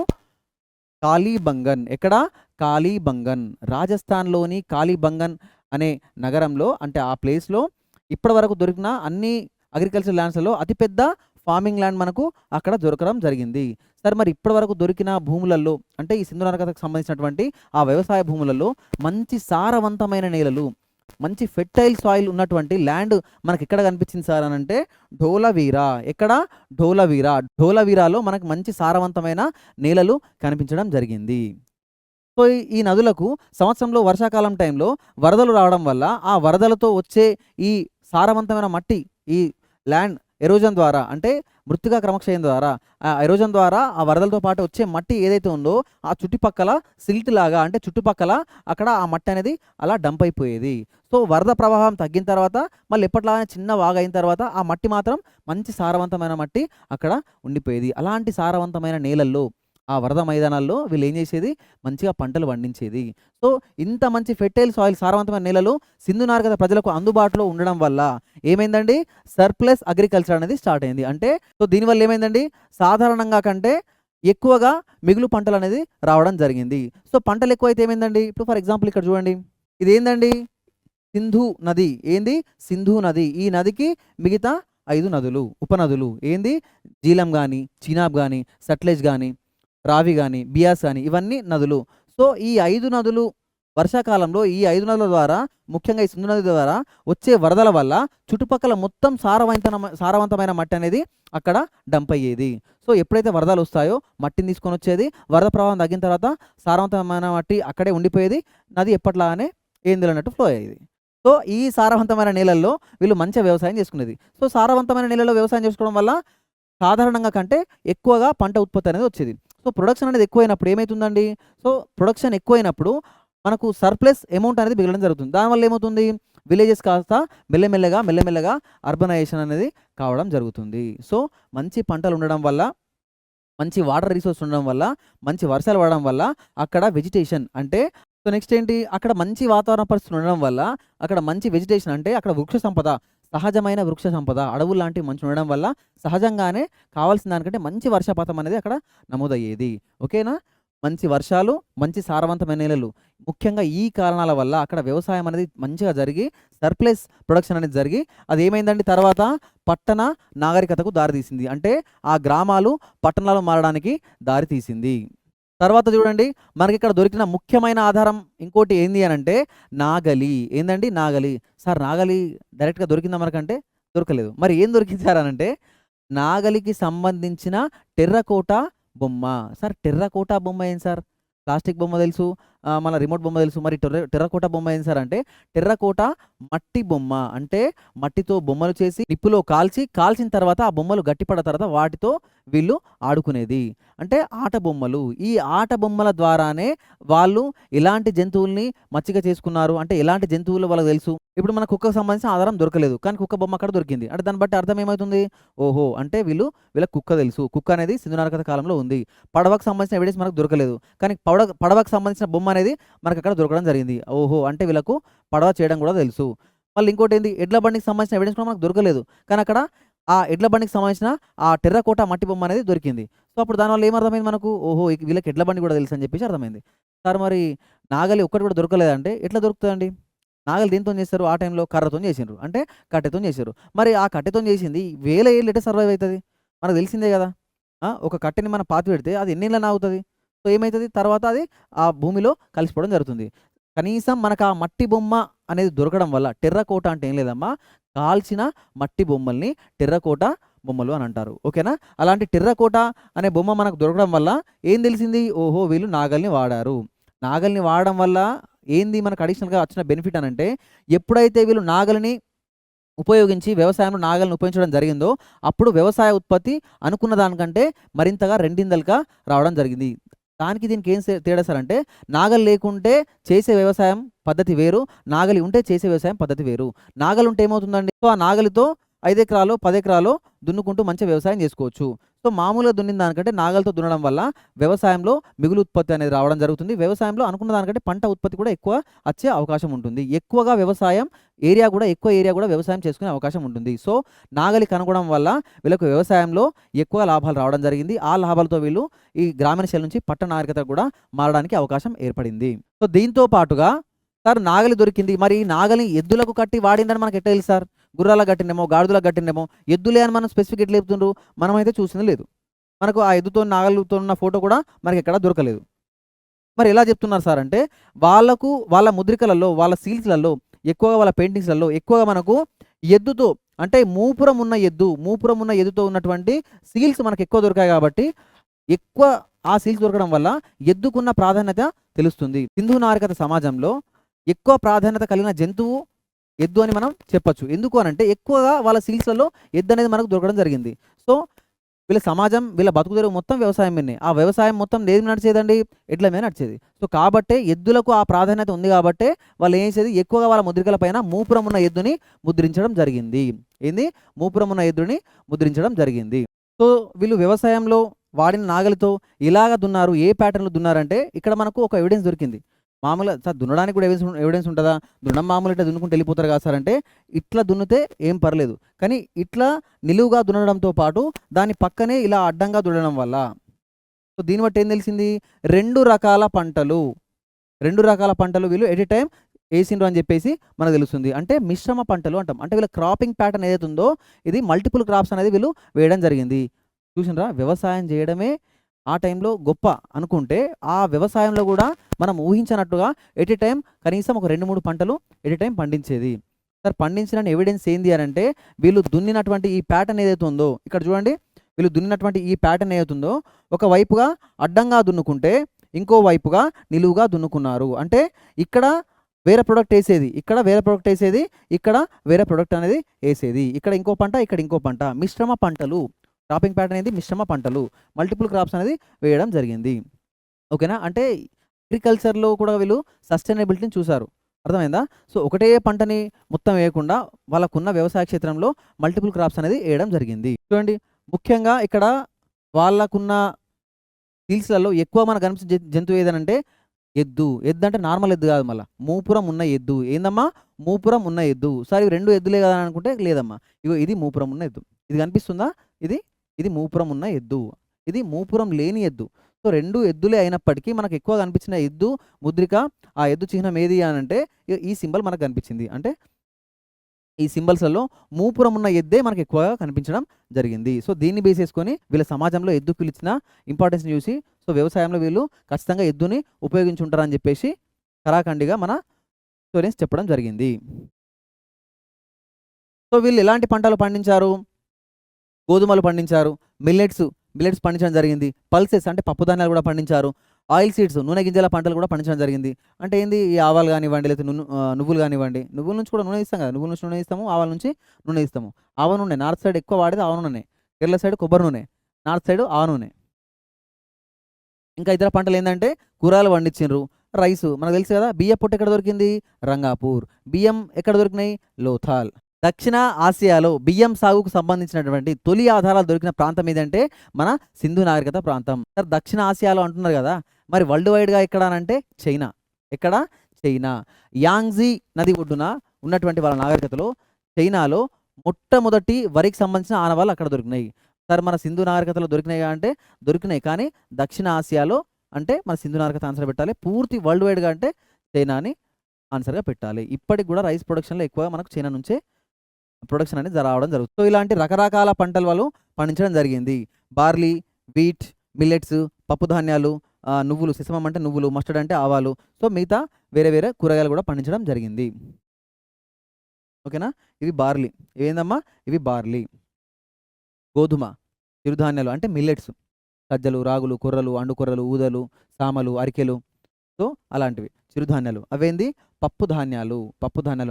కాళీబంగన్. ఎక్కడ, కాళీబంగన్, రాజస్థాన్లోని కాళీబంగన్ అనే నగరంలో, అంటే ఆ ప్లేస్లో ఇప్పటి వరకు దొరికిన అన్ని అగ్రికల్చర్ ల్యాండ్స్లో అతిపెద్ద ఫార్మింగ్ ల్యాండ్ మనకు అక్కడ దొరకడం జరిగింది. సరే మరి ఇప్పటి వరకు దొరికిన భూములలో, అంటే ఈ సింధు నాగరికతకు సంబంధించినటువంటి ఆ వ్యవసాయ భూములలో మంచి సారవంతమైన నేలలు, మంచి ఫెర్టైల్ సాయిల్ ఉన్నటువంటి ల్యాండ్ మనకి ఎక్కడ కనిపించింది సార్ అని అంటే ధోలవీరా. ఎక్కడ, ధోలవీరాలో మనకు మంచి సారవంతమైన నేలలు కనిపించడం జరిగింది. సో ఈ నదులకు సంవత్సరంలో వర్షాకాలం టైంలో వరదలు రావడం వల్ల ఆ వరదలతో వచ్చే ఈ సారవంతమైన మట్టి, ఈ ల్యాండ్ ఎరోజన్ ద్వారా అంటే మృత్తికా క్రమక్షయం ద్వారా ఎరోజన్ ద్వారా ఆ వరదలతో పాటు వచ్చే మట్టి ఏదైతే ఉందో ఆ చుట్టుపక్కల సిల్ట్ లాగా అంటే చుట్టుపక్కల అక్కడ ఆ మట్టి అనేది అలా డంప్ అయిపోయేది. సో వరద ప్రవాహం తగ్గిన తర్వాత మళ్ళీ ఎప్పటిలాగానే చిన్న వాగు అయిన తర్వాత ఆ మట్టి మాత్రం మంచి సారవంతమైన మట్టి అక్కడ ఉండిపోయేది. అలాంటి సారవంతమైన నేలల్లో ఆ వరద మైదానాల్లో వీళ్ళు ఏం చేసేది మంచిగా పంటలు పండించేది. సో ఇంత మంచి ఫెర్టైల్ సాయిల్ సారవంతమైన నేలలు సింధు నాగరికత ప్రజలకు అందుబాటులో ఉండడం వల్ల ఏమైందండి సర్ప్లస్ అగ్రికల్చర్ అనేది స్టార్ట్ అయింది. అంటే సో దీనివల్ల ఏమైందండి సాధారణంగా కంటే ఎక్కువగా మిగులు పంటలు అనేది రావడం జరిగింది. సో పంటలు ఎక్కువైతే ఏమైందండి ఇప్పుడు ఫర్ ఎగ్జాంపుల్ ఇక్కడ చూడండి ఇది ఏందండి సింధు నది. ఏంది సింధు నది. ఈ నదికి మిగతా 5 నదులు ఉపనదులు ఏంది జీలం కానీ చీనాబ్ కానీ సట్లెజ్ కానీ రావి కానీ బియాస్ కానీ ఇవన్నీ నదులు. సో ఈ 5 నదులు వర్షాకాలంలో ఈ 5 నదుల ద్వారా ముఖ్యంగా ఈ సింధు నది ద్వారా వచ్చే వరదల వల్ల చుట్టుపక్కల మొత్తం సారవంతమైన మట్టి అనేది అక్కడ డంప్ అయ్యేది. సో ఎప్పుడైతే వరదలు వస్తాయో మట్టిని తీసుకొని వచ్చేది, వరద ప్రవాహం తగ్గిన తర్వాత సారవంతమైన మట్టి అక్కడే ఉండిపోయేది, నది ఎప్పట్లాగానే ఏంది అన్నట్టు ఫ్లో అయ్యేది. సో ఈ సారవంతమైన నేలల్లో వీళ్ళు మంచిగా వ్యవసాయం చేసుకునేది. సో సారవంతమైన నేలలో వ్యవసాయం చేసుకోవడం వల్ల సాధారణంగా కంటే ఎక్కువగా పంట ఉత్పత్తి అనేది వచ్చేది. సో ప్రొడక్షన్ అనేది ఎక్కువైనప్పుడు ఏమవుతుందండి సో ప్రొడక్షన్ ఎక్కువైనప్పుడు మనకు సర్ప్లస్ అమౌంట్ అనేది మిగలడం జరుగుతుంది. దానివల్ల ఏమవుతుంది విలేజెస్ కాస్త మెల్లమెల్లగా అర్బనైజేషన్ అనేది కావడం జరుగుతుంది. సో మంచి పంటలు ఉండడం వల్ల మంచి వాటర్ రిసోర్స్ ఉండడం వల్ల మంచి వర్షాలు పడడం వల్ల అక్కడ వెజిటేషన్ అంటే సో నెక్స్ట్ ఏంటి అక్కడ మంచి వాతావరణ పరిస్థితులు ఉండడం వల్ల అక్కడ మంచి వెజిటేషన్ అంటే అక్కడ వృక్ష సంపద సహజమైన వృక్ష సంపద అడవులు లాంటివి మంచి ఉండడం వల్ల సహజంగానే కావాల్సిన దానికంటే మంచి వర్షపాతం అనేది అక్కడ నమోదయ్యేది. ఓకేనా మంచి వర్షాలు మంచి సారవంతమైన నేలలు ముఖ్యంగా ఈ కారణాల వల్ల అక్కడ వ్యవసాయం అనేది మంచిగా జరిగి సర్ప్లస్ ప్రొడక్షన్ అనేది జరిగి అది ఏమైందండి తర్వాత పట్టణ నాగరికతకు దారితీసింది. అంటే ఆ గ్రామాలు పట్టణాలు మారడానికి దారితీసింది. తర్వాత చూడండి మనకి ఇక్కడ దొరికిన ముఖ్యమైన ఆధారం ఇంకోటి ఏంది అని అంటే నాగలి. ఏందండి నాగలి. సార్ నాగలి డైరెక్ట్గా దొరికిందా మనకంటే దొరకలేదు. మరి ఏం దొరికింది సార్ అని అంటే నాగలికి సంబంధించిన టెర్రకోటా బొమ్మ. సార్ టెర్రకోటా బొమ్మ ఏంటి సార్ ప్లాస్టిక్ బొమ్మ తెలుసు మళ్ళీ రిమోట్ బొమ్మ తెలుసు మరి టెర్రకోటా బొమ్మ ఏంటి సార్ అంటే టెర్రకోటా మట్టి బొమ్మ. అంటే మట్టితో బొమ్మలు చేసి నిప్పులో కాల్చిన తర్వాత ఆ బొమ్మలు గట్టిపడిన తర్వాత వాటితో వీళ్ళు ఆడుకునేది. అంటే ఆట బొమ్మలు. ఈ ఆట బొమ్మల ద్వారానే వాళ్ళు ఎలాంటి జంతువుల్ని మచ్చిక చేసుకున్నారు అంటే ఎలాంటి జంతువులు వాళ్ళకి తెలుసు. ఇప్పుడు మన కుక్కకు సంబంధించిన ఆధారం దొరకలేదు కానీ కుక్క బొమ్మ అక్కడ దొరికింది. అంటే దాన్ని బట్టి అర్థం ఏమవుతుంది ఓహో అంటే వీళ్ళకి కుక్క తెలుసు. కుక్క అనేది సింధు నాగరికత కాలంలో ఉంది. పడవకు సంబంధించిన ఎవిడెన్స్ మనకు దొరకలేదు కానీ పడవకు సంబంధించిన బొమ్మ అనేది మనకు అక్కడ దొరకడం జరిగింది. ఓహో అంటే వీళ్ళకు పడవ చేయడం కూడా తెలుసు. మళ్ళీ ఇంకోటి ఏంది ఎడ్ల బండికి సంబంధించిన ఎవిడెన్స్ కూడా మనకు దొరకలేదు కానీ అక్కడ ఆ ఎడ్ల బండికి సంబంధించిన ఆ టెర్రకోటా మట్టి బొమ్మ అనేది దొరికింది. సో అప్పుడు దానివల్ల ఏమర్థమైంది మనకు ఓహో వీళ్ళకి ఎడ్ల బండి కూడా తెలుసు అని చెప్పేసి అర్థమైంది. సార్ మరి నాగలి ఒక్కటి కూడా దొరకలేదంటే ఎట్లా దొరుకుతుందండి. నాగలి దేంతో చేస్తారు ఆ టైంలో కర్రతో చేసిండ్రు అంటే కట్టెతో చేసారు. మరి ఆ కట్టెతో చేసింది వేల ఏళ్ళు ఎట్లా సర్వైవ్ అవుతుంది మనకు తెలిసిందే కదా. ఒక కట్టెని మనం పాతి పెడితే అది ఎన్ని ఏళ్ళని ఆగుతుంది. సో ఏమవుతుంది తర్వాత అది ఆ భూమిలో కలిసిపోవడం జరుగుతుంది. కనీసం మనకు ఆ మట్టి బొమ్మ అనేది దొరకడం వల్ల టెర్రకోటా అంటే ఏం లేదమ్మా కాల్చిన మట్టి బొమ్మల్ని టెర్రకోటా బొమ్మలు అని అంటారు. ఓకేనా అలాంటి టెర్రకోటా అనే బొమ్మ మనకు దొరకడం వల్ల ఏం తెలిసింది ఓహో వీళ్ళు నాగల్ని వాడారు. నాగల్ని వాడడం వల్ల ఏంది మనకు అడిషనల్గా వచ్చిన బెనిఫిట్ అని అంటే ఎప్పుడైతే వీళ్ళు నాగలిని ఉపయోగించి వ్యవసాయంలో నాగలిని ఉపయోగించడం జరిగిందో అప్పుడు వ్యవసాయ ఉత్పత్తి అనుకున్న దానికంటే మరింతగా రెండింతలుగా రావడం జరిగింది. దానికి దీనికి ఏం తేడా సార్ అంటే నాగలి లేకుంటే చేసే వ్యవసాయం పద్ధతి వేరు, నాగలి ఉంటే చేసే వ్యవసాయం పద్ధతి వేరు. నాగలి ఉంటే ఏమవుతుందండి సో ఆ నాగలితో 5 ఎకరాలు 10 ఎకరాలు దున్నుకుంటూ మంచిగా వ్యవసాయం చేసుకోవచ్చు. సో మామూలుగా దున్నిన దానికంటే నాగలితో దున్నడం వల్ల వ్యవసాయంలో మిగులు ఉత్పత్తి అనేది రావడం జరుగుతుంది. వ్యవసాయంలో అనుకున్న దానికంటే పంట ఉత్పత్తి కూడా ఎక్కువ వచ్చే అవకాశం ఉంటుంది. ఎక్కువ ఏరియా కూడా వ్యవసాయం చేసుకునే అవకాశం ఉంటుంది. సో నాగలి కనుగొనడం వల్ల వీళ్ళకు వ్యవసాయంలో ఎక్కువ లాభాలు రావడం జరిగింది. ఆ లాభాలతో వీళ్ళు ఈ గ్రామీణ శైలి నుంచి పట్టణ నాగరికత కూడా మారడానికి అవకాశం ఏర్పడింది. సో దీంతో పాటుగా సార్ నాగలి దొరికింది. మరి నాగలి ఎద్దులకు కట్టి వాడిందని మనకు ఎట్లా తెలుసు సార్. గుర్రాలకు కట్టిండేమో గాడిదలకు కట్టిండేమో ఎద్దులే అని మనం స్పెసిఫిక్ ఎట్లా చెప్తుండ్రు మనమైతే చూసింది లేదు. మనకు ఆ ఎద్దుతో నాగలితో ఉన్న ఫోటో కూడా మనకి ఎక్కడా దొరకలేదు. మరి ఎలా చెప్తున్నారు సార్ అంటే వాళ్ళ ముద్రికలలో వాళ్ళ సీల్స్లలో ఎక్కువగా వాళ్ళ పెయింటింగ్స్లలో ఎక్కువగా మనకు ఎద్దుతో అంటే మూపురం ఉన్న ఎద్దుతో ఉన్నటువంటి సీల్స్ మనకు ఎక్కువ దొరికాయి కాబట్టి ఎక్కువ ఆ సీల్స్ దొరకడం వల్ల ఎద్దుకున్న ప్రాధాన్యత తెలుస్తుంది. సింధు నాగరికత సమాజంలో ఎక్కువ ప్రాధాన్యత కలిగిన జంతువు ఎద్దు అని మనం చెప్పొచ్చు. ఎందుకు అనంటే ఎక్కువగా వాళ్ళ సీల్స్‌లలో ఎద్దు అనేది మనకు దొరకడం జరిగింది. సో, వీళ్ళ సమాజం, వీళ్ళ బతుకుదెరువు మొత్తం వ్యవసాయం మీదనే. ఆ వ్యవసాయం మొత్తం దేని మీద నడిచేదండి? ఎడ్ల మీద నడిచేది. సో, కాబట్టే ఎద్దులకు ఆ ప్రాధాన్యత ఉంది గాబట్టే వాళ్ళు ఏం చేసేది ఎక్కువగా వాళ్ళ ముద్రికల పైన మూపురం ఉన్న ఎద్దుని ముద్రించడం జరిగింది. ఏంది? మూపురం ఉన్న ఎద్దుని ముద్రించడం జరిగింది. సో, వీళ్ళు వ్యవసాయంలో వాడిన నాగలితో ఇలాగ దున్నారు. ఏ ప్యాటర్న్‌లో దున్నారంటే ఇక్కడ మనకు ఒక ఎవిడెన్స్ దొరికింది. మామూలుగా సార్ దున్నడానికి కూడా ఎవిడెన్స్ ఉంటదా? దున్నడం మామూలు ఇట్లా దున్నుకుంటూ వెళ్ళిపోతారు కదా సార్ అంటే, ఇట్లా దున్నితే ఏం పర్లేదు. కానీ ఇట్లా నిలువుగా దున్నడంతో పాటు దాని పక్కనే ఇలా అడ్డంగా దున్నడం వల్ల సో, దీన్ని బట్టి ఏం తెలిసింది? 2 రకాల పంటలు, 2 రకాల పంటలు వీళ్ళు ఎట్ ఎ టైమ్ ఏసిండ్రు అని చెప్పేసి మనకు తెలుస్తుంది. అంటే మిశ్రమ పంటలు అంటాం. అంటే వీళ్ళ క్రాపింగ్ ప్యాటర్న్ ఏదైతే ఉందో ఇది మల్టిపుల్ క్రాప్స్ అనేది వీళ్ళు వేయడం జరిగింది. చూసిండ్రా? వ్యవసాయం చేయడమే ఆ టైంలో గొప్ప అనుకుంటే, ఆ వ్యవసాయంలో గూడా మనం ఊహించనట్టుగా ఎట్ ఎ టైమ్ కనీసం ఒక 2, 3 పంటలు ఎట్ ఎ టైమ్ పండించేది. సార్ పండించిన ఎవిడెన్స్ ఏంది అనంటే, వీళ్ళు దున్నినటువంటి ఈ ప్యాటర్న్ ఏదైతే ఉందో ఇక్కడ చూడండి. వీళ్ళు దున్నినటువంటి ఈ ప్యాటర్న్ ఏదైతే ఉందో ఒక వైపుగా అడ్డంగా దున్నుకుంటే, ఇంకో వైపుగా నిలువుగా దున్నుకున్నారు. అంటే ఇక్కడ వేరే ప్రొడక్ట్ ఏసేది, ఇక్కడ వేరే ప్రొడక్ట్ ఏసేది, ఇక్కడ వేరే ప్రొడక్ట్ అనేది ఏసేది. ఇక్కడ ఇంకో పంట, ఇక్కడ ఇంకో పంట. మిశ్రమ పంటలు. క్రాపింగ్ ప్యాటర్న్ అనేది మిశ్రమ పంటలు. మల్టిపుల్ క్రాప్స్ అనేది వేయడం జరిగింది. ఓకేనా? అంటే అగ్రికల్చర్‌లో కూడా వీళ్ళు సస్టైనబిలిటీని చూసారు. అర్థమైందా? సో, ఒకటే పంటని మొత్తం వేయకుండా వాళ్ళకున్న వ్యవసాయ క్షేత్రంలో మల్టిపుల్ క్రాప్స్ అనేది ఏయడం జరిగింది. చూడండి ముఖ్యంగా ఇక్కడ వాళ్ళకున్న సీల్స్‌లలో ఎక్కువ మనకు కనిపించే జంతువు ఏదనంటే ఎద్దు. ఎద్దు అంటే నార్మల్ ఎద్దు కాదు మళ్ళా. మూపురం ఉన్న ఎద్దు. ఏందమ్మా? మూపురం ఉన్న ఎద్దు. సార్ ఇవి 2 ఎద్దులే కదా అని అనుకుంటే లేదమ్మా. ఇగో ఇది మూపురం ఉన్న ఎద్దు. ఇది కనిపిస్తుందా? ఇది మూపురం ఉన్న ఎద్దు. ఇది మూపురం లేని ఎద్దు. సో, 2 ఎద్దులే అయినప్పటికీ మనకు ఎక్కువ కనిపించిన ఎద్దు ముద్రిక, ఆ ఎద్దు చిహ్నం ఏది అనంటే ఈ సింబల్ మనకు కనిపించింది. అంటే ఈ సింబల్స్‌లలో మూపురం ఉన్న ఎద్దే మనకు ఎక్కువగా కనిపించడం జరిగింది. సో, దీన్ని బేస్ చేసుకొని వీళ్ళ సమాజంలో ఎద్దుకు ఇచ్చిన ఇంపార్టెన్స్‌ని చూసి సో, వ్యవసాయంలో వీళ్ళు ఖచ్చితంగా ఎద్దుని ఉపయోగించుంటారని చెప్పేసి ఖరాఖండిగా మన స్టోరీస్ చెప్పడం జరిగింది. సో, వీళ్ళు ఎలాంటి పంటలు పండించారు? గోధుమలు పండించారు. మిల్లెట్స్ పండించడం జరిగింది. పల్సెస్ అంటే పప్పుధాన్యాలు కూడా పండించారు. ఆయిల్ సీడ్స్ నూనె గింజల పంటలు కూడా పండించడం జరిగింది. అంటే ఏంది? ఈ ఆవాలు గానివ్వండి, లేకపోతే నువ్వులు గానివ్వండి. నువ్వుల నుంచి కూడా నూనె తీస్తాం కదా! నువ్వుల నుంచి నూనె తీస్తాము. ఆవాల నుంచి నూనె తీస్తాము. ఆవ నూనె నార్త్ సైడ్ ఎక్కువ వాడేది ఆవ నూనె. కేరళ సైడ్ కొబ్బరి నూనె. నార్త్ సైడ్ ఆవ నూనె. ఇంకా ఇతర పంటలేందంటే కూరగాయలు పండించిండ్రు. రైసు మనకు తెలుసు కదా! బియ్యపు పొట్టు ఎక్కడ దొరికింది? రంగాపూర్. బియ్యం ఎక్కడ దొరికినాయి? లోథాల్. దక్షిణ ఆసియాలో బియ్యం సాగుకు సంబంధించినటువంటి తొలి ఆధారాలు దొరికిన ప్రాంతం ఏదంటే మన సింధు నాగరికత ప్రాంతం. సార్ దక్షిణ ఆసియాలో అంటున్నారు కదా! మరి వరల్డ్ వైడ్‌గా ఎక్కడ అనంటే చైనా. ఎక్కడ? చైనా. యాంగ్జీ నది ఒడ్డున ఉన్నటువంటి వాళ్ళ నాగరికతలో చైనాలో మొట్టమొదటి వరికి సంబంధించిన ఆనవాళ్ళు అక్కడ దొరికినాయి. సార్ మన సింధు నాగరికతలో దొరికినాయా అంటే దొరికినాయి. కానీ దక్షిణ ఆసియాలో అంటే మన సింధు నాగరికత ఆన్సర్ పెట్టాలి. పూర్తి వరల్డ్ వైడ్‌గా అంటే చైనాని ఆన్సర్‌గా పెట్టాలి. ఇప్పటికి కూడా రైస్ ప్రొడక్షన్‌లో ఎక్కువగా మనకు చైనా నుంచే ప్రొడక్షన్ అనేది రావడం జరుగుతుంది. సో, ఇలాంటి రకరకాల పంటలు వాళ్ళు పండించడం జరిగింది. బార్లీ, వీట్, మిల్లెట్స్, పప్పుధాన్యాలు, నువ్వులు, సెసమం అంటే నువ్వులు, మస్టర్డ్ అంటే ఆవాలు. సో, మిగతా వేరే వేరే కూరగాయలు కూడా పండించడం జరిగింది. ఓకేనా? ఇవి బార్లీ. ఇవేందమ్మా? ఇవి బార్లీ. గోధుమ, చిరుధాన్యాలు అంటే మిల్లెట్స్. సజ్జలు, రాగులు, కొర్రలు, అండుకొర్రలు, ఊదలు, సామలు, అరికెలు. సో, అలాంటివి చిరుధాన్యాలు. అవేంది? పప్పుధాన్యాలు.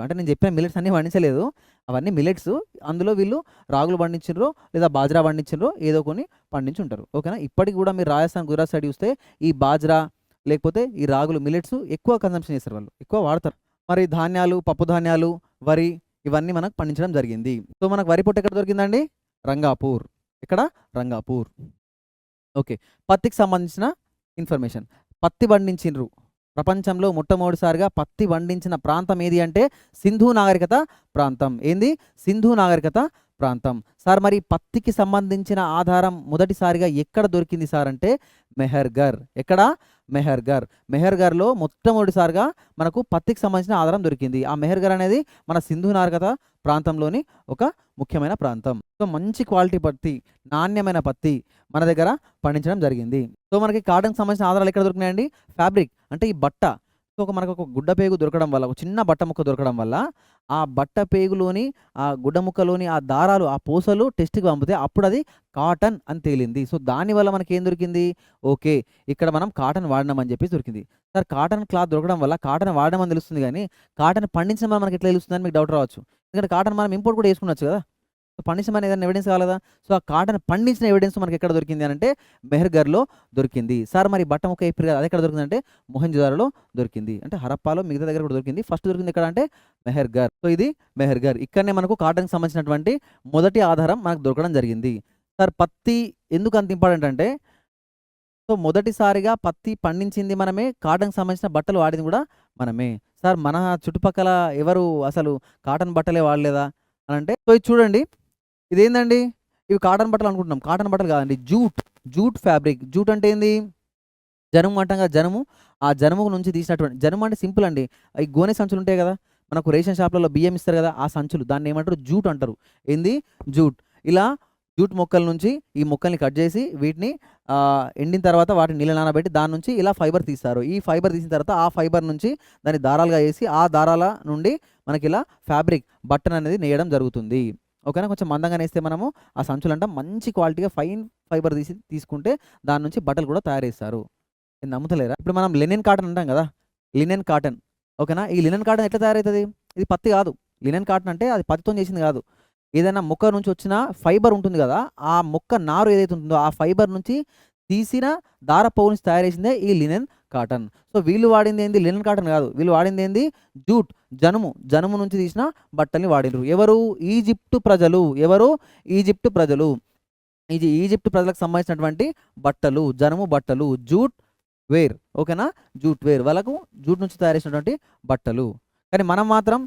అంటే నేను చెప్పిన మిల్లెట్స్ అన్నీ పండించలేదు. అవన్నీ మిల్లెట్స్. అందులో వీళ్ళు రాగులు పండించిండ్రో లేదా బాజ్రా పండించిండ్రో ఏదో కొన్ని పండించుంటారు. ఓకేనా? ఇప్పటికి కూడా మీరు రాజస్థాన్, గుజరాత్ సైడ్ చూస్తే ఈ బాజ్రా లేకపోతే ఈ రాగులు మిల్లెట్స్ ఎక్కువ కన్జంప్షన్ చేస్తారు వాళ్ళు. ఎక్కువ వాడతారు. మరి ధాన్యాలు, పప్పుధాన్యాలు, వరి ఇవన్నీ మనకు పండించడం జరిగింది. సో, మనకు వరి పొట్టు ఎక్కడ దొరికిందండి? రంగాపూర్. ఎక్కడ? రంగాపూర్. ఓకే. పత్తికి సంబంధించిన ఇన్ఫర్మేషన్. పత్తి పండించిండ్రు. ప్రపంచంలో మొట్టమొదటిసారిగా పత్తి పండించిన ప్రాంతం ఏది అంటే సింధు నాగరికత ప్రాంతం. ఏంది? సింధు నాగరికత ప్రాంతం. సార్ మరి పత్తికి సంబంధించిన ఆధారం మొదటిసారిగా ఎక్కడ దొరికింది సార్ అంటే మెహర్‌గర్. ఎక్కడ? మెహర్‌గర్. మెహర్‌గర్‌లో మొట్టమొదటిసారిగా మనకు పత్తికి సంబంధించిన ఆధారం దొరికింది. ఆ మెహర్‌గర్ అనేది మన సింధు నాగరికత ప్రాంతంలోని ఒక ముఖ్యమైన ప్రాంతం. సో, మంచి క్వాలిటీ పత్తి, నాణ్యమైన పత్తి మన దగ్గర పండించడం జరిగింది. సో, మనకి కాటన్‌కి సంబంధించిన ఆధారాలు ఎక్కడ దొరికినాయండి? ఫ్యాబ్రిక్ అంటే ఈ బట్ట. సో, మనకొక గుడ్డ పేగు దొరకడం వల్ల, ఒక చిన్న బట్ట ముక్క దొరకడం వల్ల, ఆ బట్ట పేగులోని, ఆ గుడ్డ ముక్కలోని ఆ దారాలు, ఆ పూసలు టెస్ట్‌కి పంపితే అప్పుడది కాటన్ అని తేలింది. సో, దానివల్ల మనకేం దొరికింది? ఓకే. ఇక్కడ మనం కాటన్ వాడినామని జెప్పేసి దొరికింది. సార్ కాటన్ క్లాత్ దొరకడం వల్ల కాటన్ వాడామని తెలుస్తుంది గానీ, కాటన్ పండించడం వల్ల మనకెట్లా తెలుస్తుందని మీకు డౌట్ రావచ్చు. ఎందుకంటే కాటన్ మనం ఇంపోర్ట్ కూడా చేసుకునొచ్చు గదా! సో, పండించమని ఏదైనా ఎవిడెన్స్ కావాలి గదా! సో, ఆ కాటన్ పండించిన ఎవిడెన్స్ మనకెక్కడ దొరికింది అనంటే మెహర్‌గర్‌లో దొరికింది. సార్ మరి బట్ట ముక్క చెప్పిర్రు కదా! అదెక్కడ దొరికిందంటే మొహంజొదారోలో దొరికింది. అంటే హరప్పాలో మిగతా దగ్గర కూడా దొరికింది. ఫస్ట్ దొరికింది ఎక్కడ అంటే మెహర్‌గర్. సో, ఇది మెహర్‌గర్. ఇక్కడనే మనకు కాటన్‌కి సంబంధించినటువంటి మొదటి ఆధారం మనకు దొరకడం జరిగింది. సార్ పత్తి ఎందుకు అంత ఇంపార్టెంట్ అంటే, సో, మొదటిసారిగా పత్తి పండించింది మనమే. కాటన్‌కి సంబంధించిన బట్టలు వాడింది కూడా మనమే. సార్ మన చుట్టుపక్కల ఎవరు అసలు కాటన్ బట్టలే వాడలేదా అనంటే, సో, ఇది చూడండి. ఇదేందండి? ఇవి కాటన్ బట్టలు అనుకుంటున్నాం. కాటన్ బట్టలు కాదండి. Jute fabric. జూట్ అంటే ఏంది? జనుము అంటాం కదా! జనుము. ఆ జనుము నుంచి తీసినటువంటి, జనుము అంటే సింపుల్ అండి. ఈ గోనె సంచులు ఉంటాయి కదా! మనకు రేషన్ షాప్‌లలో బియ్యం ఇస్తారు కదా! ఆ సంచులు. దాన్ని ఏమంటారు? జూట్ అంటారు. ఏంది? జూట్. ఇలా జూట్ మొక్కల నుంచి ఈ మొక్కల్ని కట్ చేసి వీటిని ఎండిన తర్వాత వాటిని నీళ్ళలో నానబెట్టి దాని నుంచి ఇలా ఫైబర్ తీస్తారు. ఈ ఫైబర్ తీసిన తర్వాత ఆ ఫైబర్ నుంచి దాన్ని దారాలుగా చేసి ఆ దారాల నుండి మనకిలా ఫ్యాబ్రిక్ బట్టననేది నేయడం జరుగుతుంది. ఓకేనా? కొంచెం మందంగా నేస్తే మనము ఆ సంచులంటాం. మంచి క్వాలిటీగా ఫైన్ ఫైబర్ తీసుకుంటే దాని నుంచి బట్టలు కూడా తయారు చేస్తారు. మీరు నమ్ముతలేరా? ఇప్పుడు మనం లెనిన్ కాటన్ అంటాం గదా! Linen cotton. ఓకేనా? ఈ లినెన్ కాటన్ ఎట్లా తయారైతది? ఇది పత్తి గాదు. లినెన్ కాటన్ అంటే అది పత్తితోని చేసింది గాదు. ఏదైనా మొక్క నుంచి వచ్చిన ఫైబర్ ఉంటుంది గదా! ఆ మొక్క నారు ఏదైతే ఉంటుందో ఆ ఫైబర్ నుంచి తీసిన దారపోగు నుంచి తయారు చేసిందే ఈ లినెన్ కాటన్. సో, వీళ్ళు వాడిందేంది లినెన్ కాటన్ గాదు. వీళ్ళు వాడిందేంది జూట్, జనుము. జనుము నుంచి తీసిన బట్టల్ని వాడిర్రు. ఎవరు? ఈజిప్ట్ ప్రజలు. ఎవరు? ఈజిప్ట్ ప్రజలు. ఇది ఈజిప్ట్ ప్రజలకు సంబంధించినటువంటి బట్టలు, జనుము బట్టలు, జూట్ వేర్. ఓకేనా? Jute wear. వాళ్ళకు జూట్ నుంచి తయారు చేసినటువంటి బట్టలు. కానీ మనం మాత్రం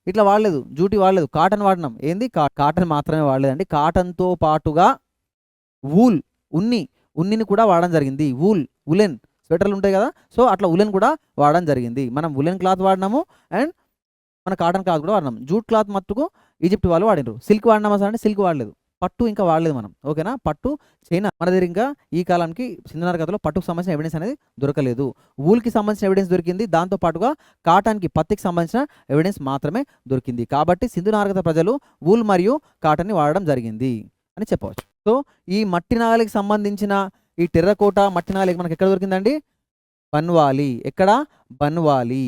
ఇట్లా వాడలేదు. జూట్ వాడలేదు. కాటన్ వాడినాం. ఏంది? కాటన్ మాత్రమే వాడలేదండి. కాటన్‌తో పాటుగా వూల్, ఉన్నిని కూడా వాడడం జరిగింది. ఉలెన్ స్వెటర్‌లు ఉంటాయి గదా! సో, అట్లా ఉలెన్ కూడా వాడడం జరిగింది. మనం ఉలెన్ క్లాత్ వాడినాము. అండ్ మన కాటన్ క్లాత్ కూడా వాడినాం. జూట్ క్లాత్ మట్టుకు ఈజిప్ట్ వాళ్ళు వాడిర్రు. సిల్క్ వాడినామా సార్ అంటే సిల్క్ వాడలేదు. పట్టు ఇంకా వాడలేదు మనం. ఓకేనా? పట్టు, చైనా మన దగ్గర ఇంకా ఈ కాలానికి సింధు నాగరికతలో పట్టుకు సంబంధించిన ఎవిడెన్స్ అనేది దొరకలేదు. వూల్‌కి సంబంధించిన ఎవిడెన్స్ దొరికింది. దాంతో పాటుగా కాటన్‌కి, పత్తికి సంబంధించిన ఎవిడెన్స్ మాత్రమే దొరికింది. కాబట్టి సింధు నాగరికత ప్రజలు వూల్ మరియు కాటన్‌ని వాడడం జరిగింది అని చెప్పవచ్చు. సో, ఈ మట్టి నాగలికి సంబంధించిన ఈ టెర్రకోట మట్టి నాగలి మనకి ఎక్కడ దొరికిందండి? బన్వాలి. ఎక్కడ? బన్వాలి.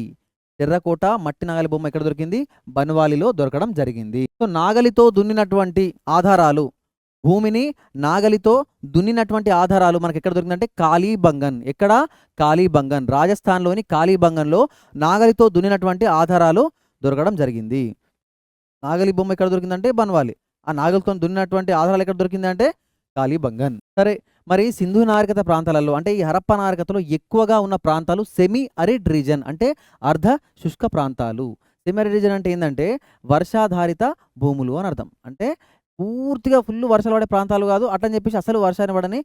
టెర్రకోట మట్టి నాగలి బొమ్మ ఎక్కడ దొరికింది? బన్వాలిలో దొరకడం జరిగింది. సో, నాగలితో దున్నినటువంటి ఆధారాలు, భూమిని నాగలితో దున్నినటువంటి ఆధారాలు మనకి ఎక్కడ దొరికిందంటే కాళీబంగన్. ఎక్కడ? కాళీబంగన్. రాజస్థాన్‌లోని కాళీబంగన్‌లో నాగలితో దున్నినటువంటి ఆధారాలు దొరకడం జరిగింది. నాగలి బొమ్మ ఎక్కడ దొరికిందంటే బన్వాలి. ఆ నాగలితో దున్నినటువంటి ఆధారాలు ఎక్కడ దొరికిందంటే కాళీబంగన్. సరే, మరి సింధు నాగరికత ప్రాంతాలలో అంటే ఈ హరప్పా నాగరికతలో ఎక్కువగా ఉన్న ప్రాంతాలు సెమీ అరిడ్ రీజన్ అంటే అర్ధ శుష్క ప్రాంతాలు. సెమీ అరిడ్ రీజన్ అంటే ఏందంటే వర్షాధారిత భూములు అని అర్థం. అంటే పూర్తిగా ఫుల్ వర్షాలు పడే ప్రాంతాలు కాదు. అట్లని చెప్పేసి అసలు వర్షాన్ని పడని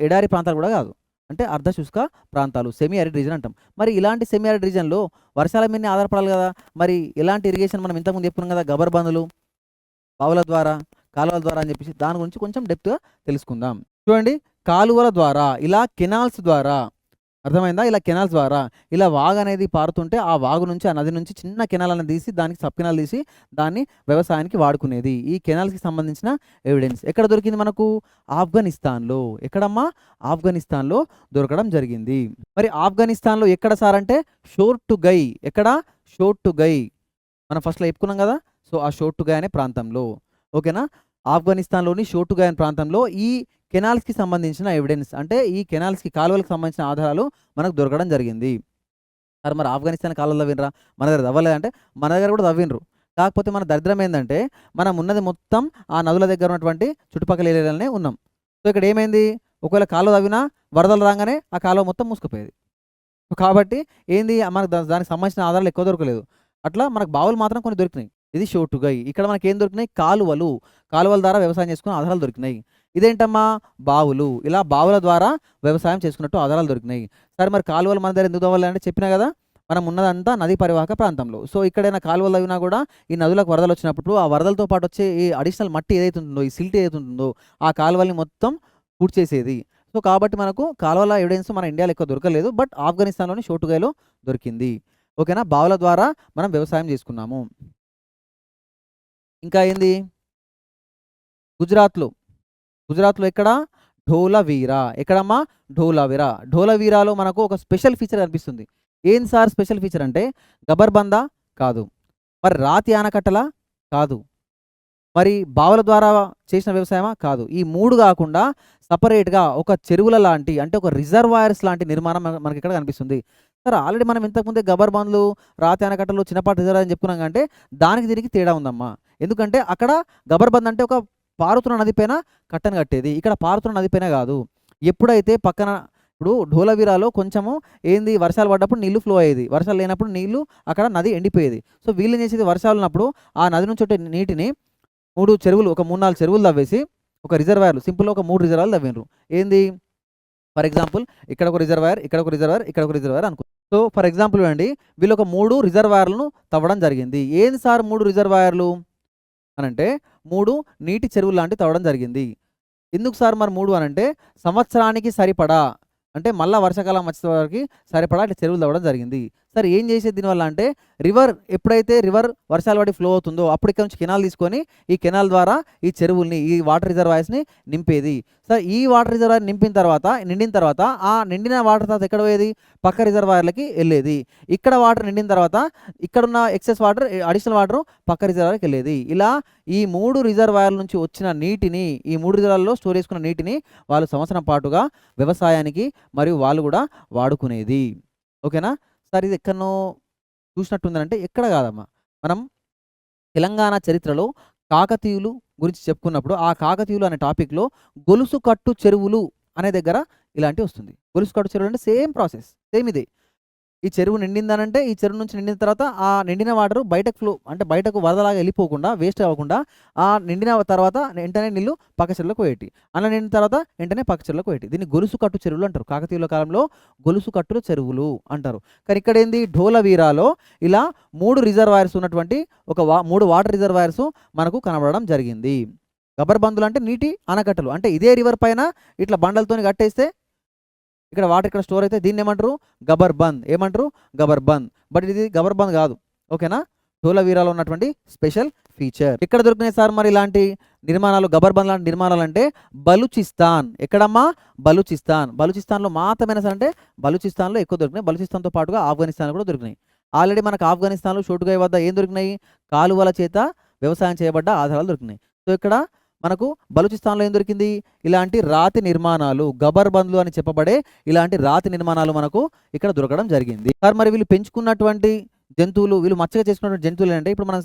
ఎడారి ప్రాంతాలు కూడా కాదు. అంటే అర్ధ శుష్క ప్రాంతాలు సెమీ అరిడ్ రీజన్ అంటాం. మరి ఇలాంటి సెమీ అరిడ్ రీజన్‌లో వర్షాల మీదనే ఆధారపడాలి కదా! మరి ఎలాంటి ఇరిగేషన్ మనం ఇంతకుముందు చెప్పుకున్నాం కదా! గబర్ బందులు, బావుల ద్వారా, కాలువల ద్వారా అని చెప్పేసి దాని గురించి కొంచెం డెప్త్‌గా తెలుసుకుందాం. చూడండి, కాలువల ద్వారా ఇలా కెనాల్స్ ద్వారా అర్థమైందా? ఇలా కెనాల్స్ ద్వారా ఇలా వాగు అనేది పారుతుంటే ఆ వాగు నుంచి, ఆ నది నుంచి చిన్న కెనాల్ అనేది తీసి దానికి సబ్ కెనాల్ తీసి దాన్ని వ్యవసాయానికి వాడుకునేది. ఈ కెనాల్స్‌కి సంబంధించిన ఎవిడెన్స్ ఎక్కడ దొరికింది మనకు? ఆఫ్ఘనిస్తాన్‌లో. ఎక్కడమ్మా? ఆఫ్ఘనిస్తాన్‌లో దొరకడం జరిగింది. మరి ఆఫ్ఘనిస్తాన్‌లో ఎక్కడ సార్ అంటే షోర్ టు గై. ఎక్కడ? షోర్ టు గై. మనం ఫస్ట్‌లో చెప్పుకున్నాం కదా! సో, ఆ షోర్ టు గై అనే ప్రాంతంలో. ఓకేనా? ఆఫ్ఘనిస్తాన్‌లోని షోర్ టు గై అనే ప్రాంతంలో ఈ కెనాల్స్‌కి సంబంధించిన ఎవిడెన్స్ అంటే ఈ కెనాల్స్‌కి కాలువలకు సంబంధించిన ఆధారాలు మనకు దొరకడం జరిగింది. మరి ఆఫ్ఘనిస్తాన్ కాలువలు తవ్విండ్రా? మన దగ్గర తవ్వలేదంటే మన దగ్గర కూడా తవ్విండ్రు. కాకపోతే మన దరిద్రం ఏందంటే మనం ఉన్నది మొత్తం ఆ నదుల దగ్గర ఉన్నటువంటి చుట్టుపక్కల ఏరియాలనే ఉన్నాం. సో, ఇక్కడ ఏమైంది? ఒకవేళ కాలువ తవ్వినా వరదలు రాగానే ఆ కాలువ మొత్తం మూసుకుపోయేది. కాబట్టి ఏంది మనకు దానికి సంబంధించిన ఆధారాలు ఎక్కువ దొరకలేదు. అట్లా మనకు బావులు మాత్రం కొన్ని దొరికినాయి. ఇది షోర్ టు గై. ఇక్కడ మనకేం దొరికినాయి? కాలువలు. కాలువల ద్వారా వ్యవసాయం చేసుకునే ఆధారాలు దొరికినాయి. ఇదేంటమ్మా? బావులు. ఇలా బావుల ద్వారా వ్యవసాయం చేసుకున్నట్టు ఆధారాలు దొరికినాయి. సరే, మరి కాలువలు మన దగ్గర ఎందుకు తవ్వాలి అంటే చెప్పినా కదా! మనం ఉన్నదంతా నదీ పరివాహక ప్రాంతంలో. సో, ఎక్కడైనా కాలువలు తవ్వినా కూడా ఈ నదులకు వరదలు వచ్చినప్పుడు ఆ వరదలతో పాటు వచ్చే ఈ అడిషనల్ మట్టి ఏదైతే ఉంటుందో, ఈ సిల్ట్ ఏదైతే ఉంటుందో ఆ కాలువల్ని మొత్తం పూడ్చేసేది. సో, కాబట్టి మనకు కాలువల ఎవిడెన్స్ మన ఇండియాలో ఎక్కువ దొరకలేదు. బట్ ఆఫ్ఘనిస్తాన్‌లోని షోర్ టు గైలో దొరికింది. ఓకేనా? బావుల ద్వారా మనం వ్యవసాయం చేసుకున్నాము. ఇంకా ఏంది? గుజరాత్‌లో. గుజరాత్‌లో ఎక్కడ? ధోలవీరా. ఎక్కడమ్మా? ధోలవీరా. ధోలవీరాలో మనకు ఒక స్పెషల్ ఫీచర్ కనిపిస్తుంది. ఏంది సార్ స్పెషల్ ఫీచర్ అంటే గబ్బర్బందా? కాదు. మరి రాతి ఆనకట్టలా? కాదు. మరి బావుల ద్వారా చేసిన వ్యవసాయమా? కాదు. ఈ 3 గాకుండా సెపరేట్‌గా ఒక చెరువుల లాంటి అంటే ఒక రిజర్వాయర్స్ లాంటి నిర్మాణం మనకిక్కడ కనిపిస్తుంది. సార్ ఆల్రెడీ మనం ఇంతకుముందే గబ్బర్‌బండ్లు, రాతి ఆనకట్టలు, చిన్నపాటి రిజర్వాయర్ అని చెప్పుకున్నాం అంటే దానికి దీనికి తేడా ఉందమ్మా. ఎందుకంటే అక్కడ గబ్బర్‌బంద్ అంటే ఒక పారుతున్న నది పైన కట్టను కట్టేది. ఇక్కడ పారుతున్న నది పైన గాదు. ఎప్పుడైతే పక్కన ఇప్పుడు ధోలవీరాలో కొంచెము ఏంది వర్షాలు పడ్డప్పుడు నీళ్లు ఫ్లో అయ్యేది. వర్షాలు లేనప్పుడు నీళ్లు అక్కడ నది ఎండిపోయేది. సో వీళ్ళేం చేసేది వర్షాలు ఉన్నప్పుడు ఆ నది నుంచి వచ్చే నీటిని 3 చెరువులు ఒక 3, 4 చెరువులు తవ్వేసి ఒక రిజర్వాయర్‌లు సింపుల్‌గా ఒక 3 రిజర్వాయర్‌లు తవ్విండ్రు. ఏంది? ఫర్ ఎగ్జాంపుల్ ఇక్కడ ఒక రిజర్వాయర్, ఇక్కడ ఒక రిజర్వాయర్, ఇక్కడ ఒక రిజర్వాయర్ అనుకో. సో ఫర్ ఎగ్జాంపుల్ అండి వీళ్ళు ఒక 3 రిజర్వాయర్‌లను తవ్వడం జరిగింది. ఏంది సార్ 3 రిజర్వాయర్‌లు అనంటే 3 నీటి చెరువులు లాంటివి తవ్వడం జరిగింది. ఎందుకు సార్ మరి 3 అనంటే సంవత్సరానికి సరిపడా అంటే మళ్ళా వర్షాకాలం వచ్చేవరకి సరిపడా ఇట్లా చెరువులు తవ్వడం జరిగింది. సరే ఏం చేసేది దీనివల్ల అంటే ఎప్పుడైతే రివర్ వర్షాలు పడి ఫ్లో అవుతుందో అప్పుడు ఇక్కడ నుంచి కెనాల్ తీసుకొని ఈ కెనాల్ ద్వారా ఈ చెరువుల్ని ఈ వాటర్ రిజర్వాయర్స్‌ని నింపేది. సరే ఈ వాటర్ రిజర్వాయర్ నిండిన తర్వాత ఆ నిండిన వాటర్ తర్వాత ఎక్కడ పోయేది? పక్క రిజర్వాయర్‌లకి ఎళ్ళేది. ఇక్కడ వాటర్ నిండిన తర్వాత ఇక్కడున్న ఎక్సెస్ వాటర్ అడిషనల్ వాటర్ పక్క రిజర్వాయర్‌కి ఎళ్ళేది. ఇలా ఈ 3 రిజర్వాయర్‌ల నుంచి వచ్చిన నీటిని ఈ 3 రిజర్వాయర్‌లో స్టోర్ చేసుకున్న నీటిని వాళ్ళు సంవత్సరం పాటుగా వ్యవసాయానికి మరియు వాళ్ళు కూడా వాడుకునేది. ఓకేనా? సార్ ఇది ఎక్కడనో చూసినట్టుందనంటే ఎక్కడ కాదమ్మా. మనం తెలంగాణ చరిత్రలో కాకతీయులు గురించి చెప్పుకున్నప్పుడు ఆ కాకతీయులు అనే టాపిక్‌లో గొలుసు కట్టు చెరువులు అనే దగ్గర ఇలాంటివి వస్తుంది. గొలుసు కట్టు చెరువులు అంటే సేమ్ ప్రాసెస్. సేమ్ ఇదే. ఈ చెరువు నిండిందనంటే ఈ చెరువు నుంచి నిండిన తర్వాత ఆ నిండిన వాటరు బయటకు ఫ్లో అంటే బయటకు వరదలాగా వెళ్ళిపోకుండా వేస్ట్ అవ్వకుండా ఆ నిండిన తర్వాత వెంటనే నీళ్ళు పక్క చెరువులోకి పోయేటి. అలా నిండిన తర్వాత వెంటనే పక్క చెరువులోకి పోయేటి. దీన్ని గొలుసు కట్టు చెరువులు అంటారు. కాకతీయుల కాలంలో గొలుసు కట్టుల చెరువులు అంటారు. కానీ ఇక్కడ ఏంది ధోలవీరాలో ఇలా 3 రిజర్వాయర్స్ ఉన్నటువంటి 3 వాటర్ రిజర్వాయర్స్ మనకు కనబడడం జరిగింది. గబ్బర్బందులు అంటే నీటి ఆనకట్టలు. అంటే ఇదే రివర్ పైన ఇట్లా బండలతోని కట్టేస్తే ఇక్కడ వాటర్ ఇక్కడ స్టోర్ అయితే దీన్ని ఏమంటారు? గబ్బర్బంద్. ఏమంటారు? గబ్బర్బంద్. బట్ ఇది గబ్బర్బంద్ కాదు. ఓకేనా? ధోలవీరాలో ఉన్నటువంటి స్పెషల్ ఫీచర్. ఎక్కడ దొరికినాయి సార్ మరి ఇలాంటి నిర్మాణాలు గబ్బర్బంద్ లాంటి నిర్మాణాలు అంటే బలూచిస్తాన్. ఎక్కడమ్మా? బలూచిస్తాన్. బలూచిస్తాన్‌లో మాత్రమేనా సార్ అంటే బలూచిస్తాన్‌లో ఎక్కువ దొరికినాయి. బలూచిస్తాన్‌తో పాటుగా ఆఫ్ఘనిస్తాన్‌లో కూడా దొరికినాయి. ఆల్రెడీ మనకు ఆఫ్ఘనిస్తాన్‌లో షోటుగాయ్ వద్ద ఏం దొరికినాయి? కాలువల చేత వ్యవసాయం చేయబడ్డ ఆధారాలు దొరికినాయి. సో ఇక్కడ మనకు బలూచిస్తాన్‌లో ఏం దొరికింది? ఇలాంటి రాతి నిర్మాణాలు గబ్బర్బంద్‌లు అని చెప్పబడే ఇలాంటి రాతి నిర్మాణాలు మనకు ఇక్కడ దొరకడం జరిగింది. సార్ మరి వీళ్ళు పెంచుకున్నటువంటి జంతువులు వీళ్ళు మచ్చగా చేసుకున్నటువంటి జంతువులు ఏంటంటే ఇప్పుడు మనం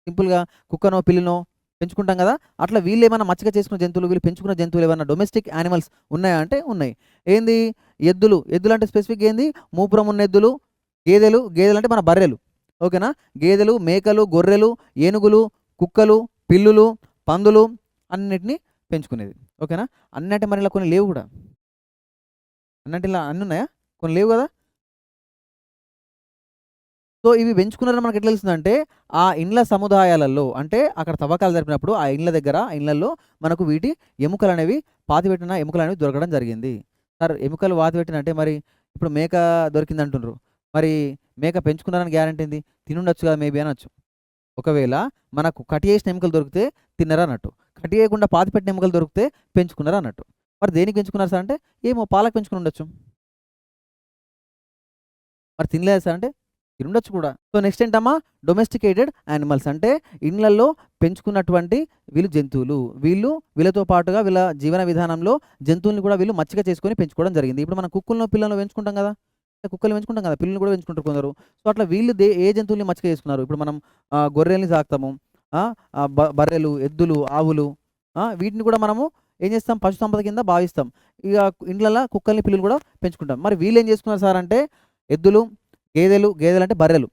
సింపుల్‌గా కుక్కనో, పిల్లినో పెంచుకుంటాం కదా! అట్లా వీళ్ళేమన్నా మచ్చగా చేసుకున్న జంతువులు వీళ్ళు పెంచుకున్న జంతువులు ఏమన్నా డొమెస్టిక్ యానిమల్స్ ఉన్నాయా అంటే ఉన్నాయి. ఏంది? ఎద్దులు. ఎద్దులంటే స్పెసిఫిక్‌గా ఏంది? మూపురం ఉన్న ఎద్దులు, గేదెలంటే మన బర్రెలు. ఓకేనా? గేదెలు, మేకలు, గొర్రెలు, ఏనుగులు, కుక్కలు, పిల్లులు, పందులు అన్నిటిని పెంచుకునేది. ఓకేనా? అన్నంటే మరి ఇలా కొన్ని లేవు గూడా. అన్నంటే ఇలా అన్నున్నాయా? కొన్ని లేవు గదా! సో, ఇవి పెంచుకున్నారని మనకు ఎట్లా తెలుస్తుందంటే, ఆ ఇండ్ల సముదాయాలలో అంటే అక్కడ తవ్వకాలు జరిపినప్పుడు ఆ ఇండ్ల దగ్గర ఆ ఇళ్ళల్లో మనకు వీటి ఎముకలనేవి పాతిపెట్టిన ఎముకలనేవి దొరకడం జరిగింది. సార్ ఎముకలు పాతిపెట్టినంటే మరి ఇప్పుడు మేక దొరికిందంటుండ్రు. మరి మేక పెంచుకున్నారని గ్యారంటీ ఏంది? తినుండొచ్చు కదా మేబీ అనొచ్చు. ఒకవేళ మనకు కట్ చేసిన ఎముకలు దొరికితే తిన్నరన్నట్టు. కట్ చేయకుండా పాతిపెట్టిన ఎముకలు దొరికితే పెంచుకున్నారన్నట్టు. మరి దేనికి పెంచుకున్నారు సార్ అంటే, ఏమో పాలకు పెంచుకొని ఉండొచ్చు. మరి తినలేదా సార్ అంటే, తినుండొచ్చు కూడా. సో, నెక్స్ట్ ఏంటమ్మా? డొమెస్టికేటెడ్ యానిమల్స్ అంటే ఇండ్లల్లో పెంచుకున్నటువంటి వీళ్ళు జంతువులు. వీళ్ళతో పాటుగా వీళ్ళ జీవన విధానంలో జంతువుల్ని కూడా వీళ్ళు మచ్చిక చేసుకొని పెంచుకోవడం జరిగింది. ఇప్పుడు మనం కుక్కలను, పిల్లలను పెంచుకుంటాం గదా! కుక్కల్ని పెంచుకుంటాం కదా! పిల్లుల్ని కూడా పెంచుకుంటారు కొందరు. సో, అట్లా వీళ్ళు ఏ జంతువుల్ని మచ్చిక చేసుకున్నారు. ఇప్పుడు మనం గొర్రెల్ని సాకుతాము. బర్రెలు, ఎద్దులు, ఆవులు వీటిని కూడా మనము ఏం చేస్తాం? పశు సంపద కింద భావిస్తాం. ఇగ ఇండ్లల్ల కుక్కల్ని, పిల్లులు కూడా పెంచుకుంటాం. మరి వీళ్ళేం చేసుకున్నారు సార్ అంటే ఎద్దులు, గేదెలంటే బర్రెలు,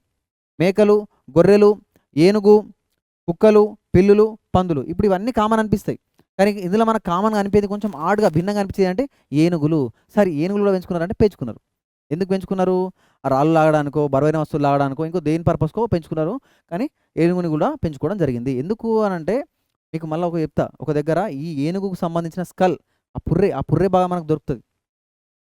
మేకలు, గొర్రెలు, ఏనుగు, కుక్కలు, పిల్లులు, పందులు. ఇప్పుడు ఇవన్నీ కామన్ అనిపిస్తాయి. కానీ ఇందులో మనకు కామన్‌గా అనిపించేది కొంచెం ఆడ్‌గా భిన్నంగా అనిపించేది అంటే ఏనుగులు. సరే ఏనుగులు కూడా పెంచుకున్నారంటే పెంచుకున్నారు. ఎందుకు పెంచుకున్నారు? ఆ రాళ్ళు లాగడానికో, బరువైన వస్తువులు లాగడానికో, ఇంకో దేని పర్పస్‌కో పెంచుకున్నారు. కానీ ఏనుగుని కూడా పెంచుకోవడం జరిగింది. ఎందుకు అనంటే మీకు మళ్ళా చెప్తా. ఒక దగ్గర ఈ ఏనుగుకు సంబంధించిన స్కల్ ఆ పుర్రె భాగం మనకు దొరుకుతది.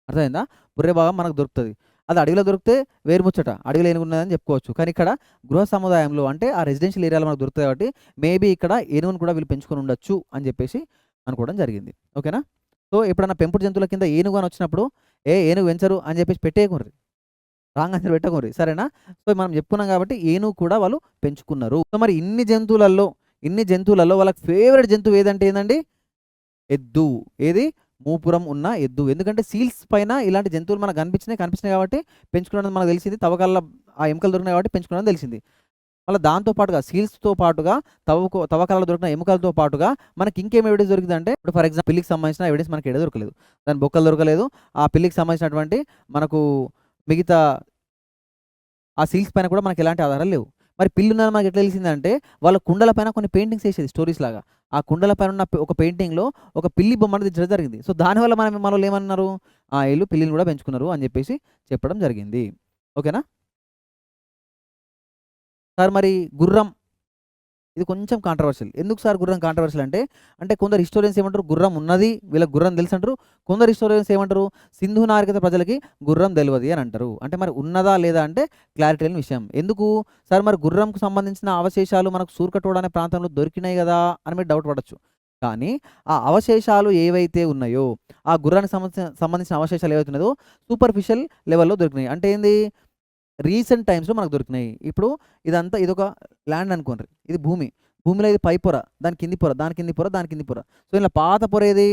అర్థమైందా? పుర్రె భాగం మనకు దొరుకుతది. అది అడవిలో దొరికితే వేరుముచ్చట, అడవిలో ఏనుగు ఉన్నదని చెప్పుకోవచ్చు. కానీ ఇక్కడ గృహ సముదాయంలో అంటే ఆ రెసిడెన్షియల్ ఏరియాలో మనకు దొరుకుతాయి కాబట్టి మేబీ ఇక్కడ ఏనుగును కూడా వీళ్ళు పెంచుకొని ఉండొచ్చు అని చెప్పేసి అనుకోవడం జరిగింది. ఓకేనా? సో ఎప్పుడన్నా పెంపుడు జంతువుల కింద ఏనుగు అని వచ్చినప్పుడు ఏనుగు పెంచరు అని చెప్పేసి పెట్టేయకుర్రి, రాంగ్ ఆన్సర్ పెట్టకుర్రి, సరేనా? సో మనం చెప్పుకున్నాం కాబట్టి ఏనుగు కూడా వాళ్ళు పెంచుకున్నారు. సో మరి ఇన్ని జంతువులలో వాళ్ళకి ఫేవరెట్ జంతువు ఏదంటే ఏందండి? ఎద్దు. ఏది? మూపురం ఉన్న ఎద్దు. ఎందుకంటే సీల్స్ పైన ఇలాంటి జంతువులు మనకు కనిపించినాయి కాబట్టి పెంచుకున్నది మనకు తెలిసింది. తవ్వకాల్లో ఆ ఎముకలు దొరికినాయి కాబట్టి పెంచుకున్నది తెలిసింది. మళ్ళీ దాంతో పాటుగా సీల్స్‌తో పాటుగా తవ్వకాలలో దొరికిన ఎముకలతో పాటుగా మనకి ఇంకేం ఎవిడెన్స్ దొరికిందంటే, ఇప్పుడు ఫర్ ఎగ్జాంపుల్ పిల్లికి సంబంధించిన ఎవిడెన్స్ మనకి ఏడ దొరకలేదు. దాని బొక్కలు దొరకలేదు. ఆ పిల్లికి సంబంధించినటువంటి మనకు మిగతా ఆ సీల్స్ పైన కూడా మనకి ఎలాంటి ఆధారాలు లేవు. మరి పిల్లి ఉందని మనకు ఎట్లా తెలిసిందంటే, వాళ్ళ కుండల పైన కొన్ని పెయింటింగ్స్ ఏసేది స్టోరీస్ లాగా. ఆ కుండల పైన ఉన్న ఒక పెయింటింగ్‌లో ఒక పిల్లి బొమ్మను దించడం జరిగింది. సో దానివల్ల మనోళ్ళు ఏమన్నారు? ఈళ్ళు పిల్లిని కూడా పెంచుకున్నారు అని చెప్పేసి చెప్పడం జరిగింది. ఓకేనా? సార్ మరి గుర్రం, ఇది కొంచెం కాంట్రోవర్షియల్. ఎందుకు సార్ గుర్రం కాంట్రోవర్షియల్ అంటే కొందరు హిస్టోరియన్స్ ఏమంటారు? గుర్రం ఉన్నది, వీళ్ళకి గుర్రం తెలుసు అంటారు. కొందరు హిస్టోరియన్స్ ఏమంటారు? సింధు నాగరికత ప్రజలకి గుర్రం తెలవది అని అంటారు. అంటే మరి ఉన్నదా లేదా అంటే క్లారిటీ లేని విషయం. ఎందుకు సార్? మరి గుర్రంకు సంబంధించిన అవశేషాలు మనకు సూర్కటోడ అనే ప్రాంతంలో దొరికినాయి కదా అని మీరు డౌట్ పడొచ్చు. కానీ ఆ అవశేషాలు ఏవైతే ఉన్నాయో, ఆ గుర్రానికి సంబంధించిన అవశేషాలు ఏవైతే ఉన్నాయో సూపర్ఫిషియల్ లెవెల్‌లో దొరికినాయి. అంటే ఏంది? రీసెంట్ టైమ్స్‌లో మనకు దొరికినాయి. ఇప్పుడు ఇదంతా ఇదొక ల్యాండ్ అనుకోండి. ఇది భూమి. భూమిలో ఇది పై పొర, దాని కింది పొర, దాని కింది పొర, దాని కింది పొర. సో ఇలా పాత పొర ఏది?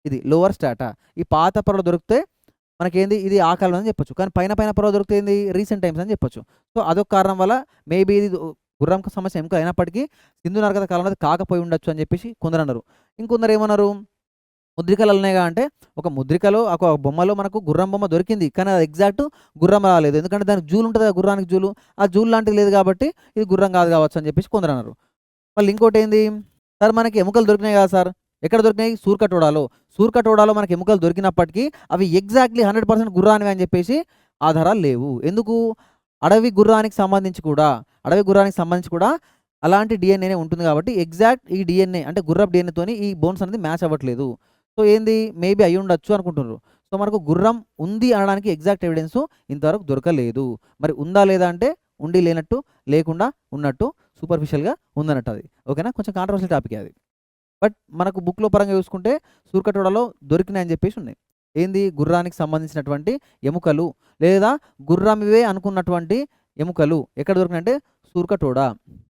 ఇది లోవర్ స్ట్రాటా. ఈ పాత పొరలో దొరికితే మనకేంది? ఇది ఆ కాలం అని చెప్పొచ్చు. కానీ పైన పొర దొరికితే ఏంది? రీసెంట్ టైమ్స్ అని చెప్పొచ్చు. సో అదొక కారణం వల్ల మేబీ ఇది గుర్రంకి సమస్య ఎముక అయినప్పటికీ సింధు నాగరికత కాలంలో కాకపోయి ఉండొచ్చు అని చెప్పేసి కొందరు అన్నారు. ఇంకొందరు ఏమన్నారు? ముద్రికలు ఉన్నాయిగా అంటే, ఒక ముద్రికలో ఒక బొమ్మలో మనకు గుర్రం బొమ్మ దొరికింది. కానీ అది ఎగ్జాక్ట్ గుర్రం రాలేదు. ఎందుకంటే దానికి జూలు ఉంటుంది కదా, గుర్రానికి జూలు. ఆ జూలు లాంటిది లేదు కాబట్టి ఇది గుర్రం కాదు కావచ్చు అని చెప్పేసి కొందరు అన్నారు. మళ్ళీ ఇంకోటి ఏంది? సార్ మనకి ఎముకలు దొరికినాయి కదా సార్, ఎక్కడ దొరికినాయి? సూర్కటోడాలో మనకి ఎముకలు దొరికినప్పటికీ అవి ఎగ్జాక్ట్లీ 100% గుర్రానివి అని చెప్పేసి ఆధారాలు లేవు. ఎందుకు? అడవి గుర్రానికి సంబంధించి కూడా అలాంటి డిఎన్ఏనే ఉంటుంది కాబట్టి ఎగ్జాక్ట్ ఈ డిఎన్ఏ అంటే గుర్రపు డిఎన్ఏతోని ఈ బోన్స్ అనేది మ్యాచ్ అవ్వట్లేదు. సో ఏంది? మేబీ అయ్యి ఉండొచ్చు అనుకుంటున్నారు. సో మనకు గుర్రం ఉంది అనడానికి ఎగ్జాక్ట్ ఎవిడెన్స్ ఇంతవరకు దొరకలేదు. మరి ఉందా లేదా అంటే ఉండి లేనట్టు, లేకుండా ఉన్నట్టు, సూపర్ఫిషియల్‌గా ఉందన్నట్టు అది. ఓకేనా? కొంచెం కాంట్రోవర్షియల్ టాపికే అది. బట్ మనకు బుక్‌లో పరంగా చూసుకుంటే సూర్కటోడలో దొరికినాయని చెప్పేసి ఉన్నాయి. ఏంది? గుర్రానికి సంబంధించినటువంటి ఎముకలు లేదా గుర్రమివే అనుకున్నటువంటి ఎముకలు ఎక్కడ దొరికినాయంటే సూర్కటోడ.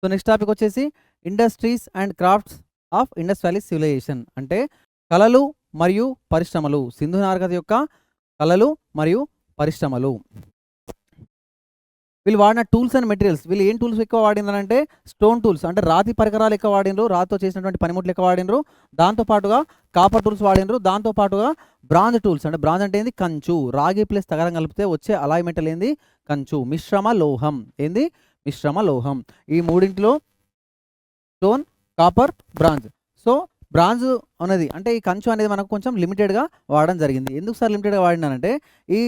సో నెక్స్ట్ టాపిక్ వచ్చేసి industries and crafts of Indus valley civilisation. అంటే కళలు మరియు పరిశ్రమలు. సింధు నాగరికత యొక్క కళలు మరియు పరిశ్రమలు. వీళ్ళు వాడిన టూల్స్ అండ్ మెటీరియల్స్. వీళ్ళు ఏం టూల్స్ ఎక్కువ వాడినారంటే స్టోన్ టూల్స్, అంటే రాతి పరికరాలు ఎక్కువ వాడినరు, రాతితో చేసినటువంటి పనిముట్లు ఎక్కువ వాడినరు. దాంతో పాటుగా కాపర్ టూల్స్ వాడినరు. దాంతో పాటుగా బ్రాంజ్ టూల్స్, అంటే బ్రాంజ్ అంటే ఏంది? కంచు. రాగి ప్లస్ తగరం కలిపితే వచ్చే అలాయ్ మెటల్ ఏంది? కంచు. మిశ్రమ లోహం. ఏంది? మిశ్రమ లోహం. ఈ మూడింటిలో stone, copper, bronze. So bronze అనేది అంటే ఈ కంచు అనేది మనకు కొంచెం లిమిటెడ్గా వాడడం జరిగింది. ఎందుకు సార్ లిమిటెడ్గా వాడినానంటే, ఈ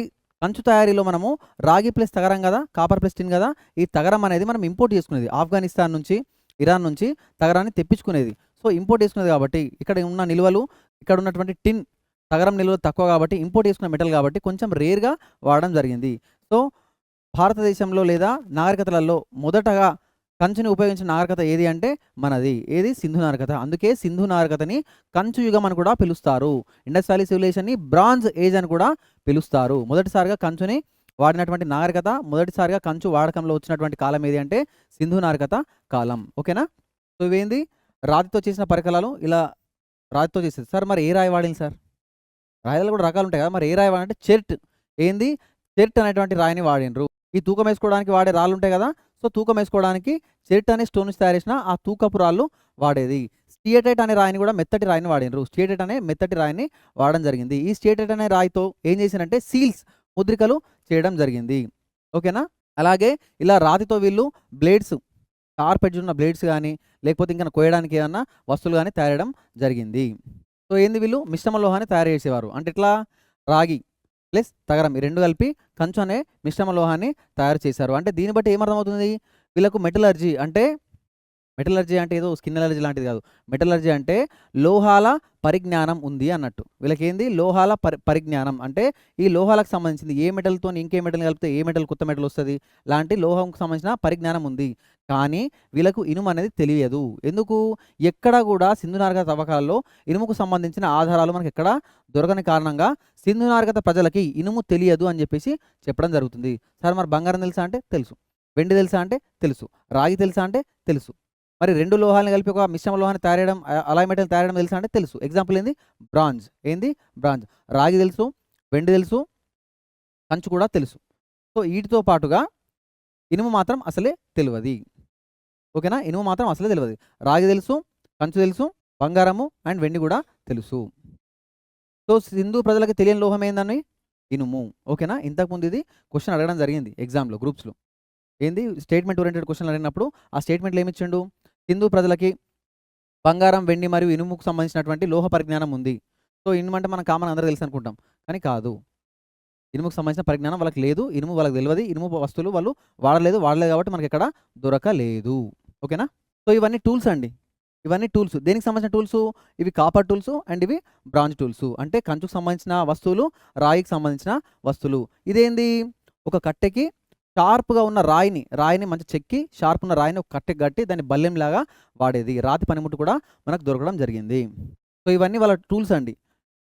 కంచు తయారీలో మనము రాగి ప్లస్ తగరం కదా, కాపర్ ప్లస్ టిన్ కదా, ఈ తగరం అనేది మనం ఇంపోర్ట్ చేసుకునేది ఆఫ్ఘనిస్తాన్ నుంచి, ఇరాన్ నుంచి తగరాన్ని తెప్పించుకునేది. సో ఇంపోర్ట్ చేసుకునేది కాబట్టి ఇక్కడ ఉన్న నిల్వలు, ఇక్కడ ఉన్నటువంటి టిన్ తగరం నిల్వలు తక్కువ కాబట్టి ఇంపోర్ట్ చేసుకున్న మెటల్ కాబట్టి కొంచెం రేర్గా వాడడం జరిగింది. సో భారతదేశంలో లేదా నాగరికతలలో మొదటగా కంచుని ఉపయోగించిన నాగరికత ఏది అంటే మనది. ఏది? సింధు నాగరికత. అందుకే సింధు నాగరికతని కంచు యుగం అని కూడా పిలుస్తారు. ఇండస్ వ్యాలీ సివిలైజేషన్ని బ్రాంజ్ ఏజ్ అని కూడా పిలుస్తారు. మొదటిసారిగా కంచుని వాడినటువంటి నాగరికత, మొదటిసారిగా కంచు వాడకంలో వచ్చినటువంటి కాలం ఏది అంటే సింధు నాగరికత కాలం. ఓకేనా? సో ఇవేంది? రాతితో చేసిన పరికరాలు. ఇలా రాతితో చేసేది. సార్ మరి ఏ రాయి వాడింది సార్? రాయిలలో కూడా రకాలు ఉంటాయి కదా, మరి ఏ రాయి వాడంటే చెర్ట్. ఏంది? చెర్ట్ అనేటువంటి రాయిని వాడినరు. ఈ తూకం వేసుకోవడానికి వాడే రాళ్ళు ఉంటాయి కదా, సో తూకం వేసుకోవడానికి చెర్ట్ అనే స్టోన్ నుంచి తయారు చేసిన ఆ తూకపు రాళ్ళు వాడేది. స్టియటైట్ అనే రాయిని కూడా మెత్తటి రాయిని వాడినరు. స్టియటైట్ అనే మెత్తటి రాయిని వాడడం జరిగింది. ఈ స్టియటైట్ అనే రాయితో ఏం చేశారంటే సీల్స్, ముద్రికలు చేయడం జరిగింది. ఓకేనా? అలాగే ఇలా రాతితో వీళ్ళు బ్లేడ్స్, షార్ప్ ఎడ్జ్ ఉన్న బ్లేడ్స్ కానీ లేకపోతే ఇంకా కోయడానికి ఏమన్నా వస్తువులు కానీ తయారు చేయడం జరిగింది. సో ఏంది? వీళ్ళు మిశ్రమ లోహాన్ని తయారు చేసేవారు. అంటే ఇట్లా రాగి ప్లస్ తగరం ఈ రెండు కలిపి కంచు అనే మిశ్రమ లోహాన్ని తయారు చేశారు. అంటే దీన్ని బట్టి ఏమర్థమవుతుంది? వీళ్ళకు మెటలర్జీ అంటే మెటలర్జీ అంటే ఏదో స్కిన్ అలర్జీ లాంటిది కాదు. మెటలర్జీ అంటే లోహాల పరిజ్ఞానం ఉంది అన్నట్టు. వీళ్ళకేంది లోహాల పరిజ్ఞానం అంటే ఈ లోహాలకు సంబంధించింది ఏ మెటల్‌తోని ఇంకే మెటల్ కలిపితే ఏ మెటల్ కొత్త మెటల్ వస్తది లాంటి లోహంకి సంబంధించిన పరిజ్ఞానం ఉంది. కానీ వీళ్ళకు ఇనుము అనేది తెలియదు. ఎందుకు? ఎక్కడ కూడా సింధు నాగరికత తవ్వకాల్లో ఇనుముకు సంబంధించిన ఆధారాలు మనకు ఎక్కడ దొరకని కారణంగా సింధు నాగరికత ప్రజలకి ఇనుము తెలియదు అని చెప్పేసి చెప్పడం జరుగుతుంది. సార్ మరి బంగారం తెలుసా అంటే తెలుసు. వెండి తెలుసా అంటే తెలుసు. రాగి తెలుసా అంటే తెలుసు. మరి 2 లోహాలను కలిపి ఒక మిశ్రమ లోహాన్ని తయారు చేయడం అలాయ్ మెటల్ తయారు చేయడం తెలుసా అంటే తెలుసు. ఎగ్జాంపుల్ ఏంది? బ్రాంజ్. ఏంది? బ్రాంజ్. రాగి తెలుసు, వెండి తెలుసు, కంచు కూడా తెలుసు. సో వీటితో పాటుగా ఇనుము మాత్రం అసలే తెలవది. ఓకేనా? ఇనుము మాత్రం అసలే తెలవది. రాగి తెలుసు, కంచు తెలుసు, బంగారము అండ్ వెండి కూడా తెలుసు. సో సింధు ప్రజలకు తెలియని లోహం ఏందని? ఇనుము. ఓకేనా? ఇంతకుముందు ఇది క్వశ్చన్ అడగడం జరిగింది ఎగ్జామ్‌లో, గ్రూప్స్‌లో. ఏంది? స్టేట్మెంట్ ఓరియెంటెడ్ క్వశ్చన్లు అడిగినప్పుడు ఆ స్టేట్మెంట్‌లో ఏమిచ్చిండు? సింధు ప్రజలకి బంగారం, వెండి మరియు ఇనుముకు సంబంధించినటువంటి లోహ పరిజ్ఞానం ఉంది. సో ఇనుము అంటే మనం కామన్ అందరూ తెలుసు అనుకుంటాం. కానీ కాదు. ఇనుముకు సంబంధించిన పరిజ్ఞానం వాళ్ళకి లేదు. ఇనుము వాళ్ళకి తెలవది. ఇనుము వస్తువులు వాళ్ళు వాడలేదు కాబట్టి మనకి ఎక్కడ దొరకలేదు. ఓకేనా? సో ఇవన్నీ టూల్స్ అండి. ఇవన్నీ టూల్స్. దేనికి సంబంధించిన టూల్సు? ఇవి కాపర్ టూల్స్ అండ్ ఇవి బ్రాంజ్ టూల్స్. అంటే కంచుకు సంబంధించిన వస్తువులు, రాయికి సంబంధించిన వస్తువులు. ఇదేంది? ఒక కట్టెకి షార్ప్‌గా ఉన్న రాయిని మంచిగా చెక్కి షార్ప్ ఉన్న రాయిని ఒక కట్టెకి కట్టి దాన్ని బల్లెంలాగా వాడేది. రాతి పనిముట్టు కూడా మనకు దొరకడం జరిగింది. సో ఇవన్నీ వాళ్ళ టూల్స్ అండి.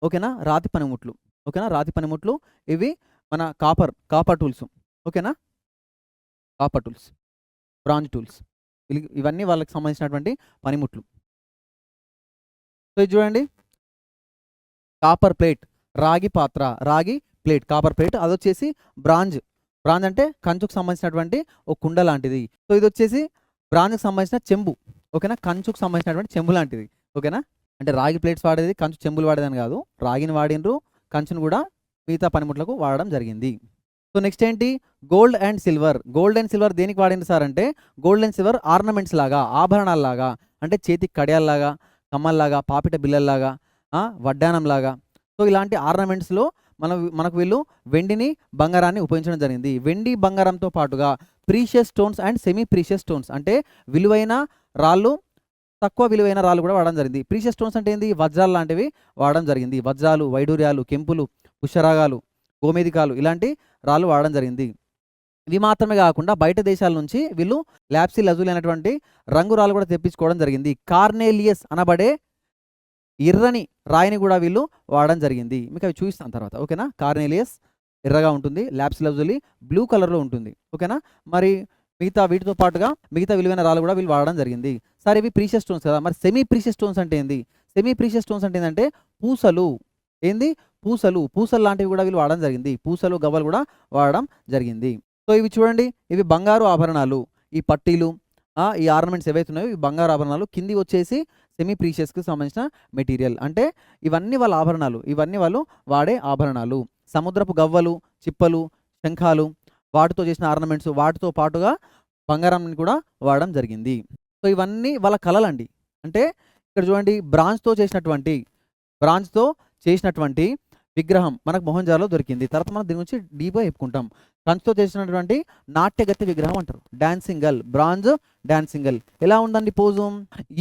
ఓకేనా? రాతి పనిముట్లు. ఓకేనా? రాతి పనిముట్లు ఇవి మన కాపర్ టూల్స్. ఓకేనా? Copper tools, bronze tools. ఇవన్నీ వాళ్ళకి సంబంధించినటువంటి పనిముట్లు. సో ఇది చూడండి. కాపర్ ప్లేట్, రాగి పాత్ర, రాగి ప్లేట్, కాపర్ ప్లేట్. అదొచ్చేసి బ్రాంజ్. బ్రాంజ్ అంటే కంచుకు సంబంధించినటువంటి ఒక కుండ లాంటిది. సో ఇది వచ్చేసి బ్రాంజ్‌కి సంబంధించిన చెంబు. ఓకేనా? కంచుకు సంబంధించినటువంటి చెంబు లాంటిది. ఓకేనా? అంటే రాగి ప్లేట్స్ వాడేది, కంచు చెంబులు వాడేదని కాదు. రాగిని వాడిండ్రు, కంచును కూడా మిగతా పనిముట్లకు వాడడం జరిగింది. సో నెక్స్ట్ ఏంటి? Gold and silver. Gold and silver దేనికి వాడింది సార్ అంటే గోల్డ్ అండ్ సిల్వర్ ఆర్నమెంట్స్ లాగా, ఆభరణాల్లాగా, అంటే చేతికి కడియాల్లాగా, కమ్మల్లాగా, పాపిట బిళ్ళల్లాగా, వడ్డానంలాగా. సో ఇలాంటి ఆర్నమెంట్స్‌లో మనకు వీళ్ళు వెండిని, బంగారాన్ని ఉపయోగించడం జరిగింది. వెండి, బంగారంతో పాటుగా precious stones and semi precious stones అంటే విలువైన రాళ్ళు, తక్కువ విలువైన రాళ్ళు కూడా వాడడం జరిగింది. ప్రీషియస్ స్టోన్స్ అంటే ఏంది? వజ్రాలు లాంటివి వాడడం జరిగింది. వజ్రాలు, వైడూర్యాలు, కెంపులు, పుష్యరాగాలు, గోమేధికాలు ఇలాంటి రాళ్ళు వాడడం జరిగింది. ఇవి మాత్రమే కాకుండా బయట దేశాల నుంచి వీళ్ళు లాప్సీ లజూలి అనేటువంటి రంగు రాళ్ళు కూడా తెప్పించుకోవడం జరిగింది. కార్నేలియస్ అనబడే ఎర్రని రాయిని కూడా వీళ్ళు వాడడం జరిగింది. మీకు అవి చూపిస్తాను తర్వాత. ఓకేనా? కార్నేలియస్ ఎర్రగా ఉంటుంది, లాప్సీ లజూలి బ్లూ కలర్‌లో ఉంటుంది. ఓకేనా? మరి వీటితో పాటుగా మిగతా విలువైన రాళ్ళు కూడా వీళ్ళు వాడడం జరిగింది. సరే ఇవి ప్రీషియస్ స్టోన్స్ కదా. మరి సెమీ ప్రీషియస్ స్టోన్స్ అంటే ఏంది? సెమీ ప్రీషియస్ స్టోన్స్ అంటే ఏందంటే పూసలు. ఏంది? పూసలు లాంటివి కూడా వీళ్ళు వాడడం జరిగింది. పూసలు, గవ్వలు కూడా వాడడం జరిగింది. సో ఇవి చూడండి. ఇవి బంగారు ఆభరణాలు. ఈ పట్టీలు, ఈ ఆర్నమెంట్స్ ఏవైతే ఉన్నాయో ఇవి బంగారు ఆభరణాలు. కింది వచ్చేసి సెమీ ప్రీషియస్‌కి సంబంధించిన మెటీరియల్. అంటే ఇవన్నీ వాళ్ళ ఆభరణాలు. ఇవన్నీ వాళ్ళు వాడే ఆభరణాలు. సముద్రపు గవ్వలు, చిప్పలు, శంఖాలు, వాటితో చేసిన ఆర్నమెంట్స్, వాటితో పాటుగా బంగారాన్ని కూడా వాడడం జరిగింది. సో ఇవన్నీ వాళ్ళ కళలండి. అంటే ఇక్కడ చూడండి బ్రాంజ్‌తో చేసినటువంటి విగ్రహం మనకు మొహంజాలో దొరికింది. తర్వాత మనం దీని గురించి డీప్‌గా చెప్పుకుంటాం. కంచుతో చేసినటువంటి నాట్యగత్తె విగ్రహం అంటారు. Dancing girl, bronze dancing girl. ఎలా ఉందండి పోజు?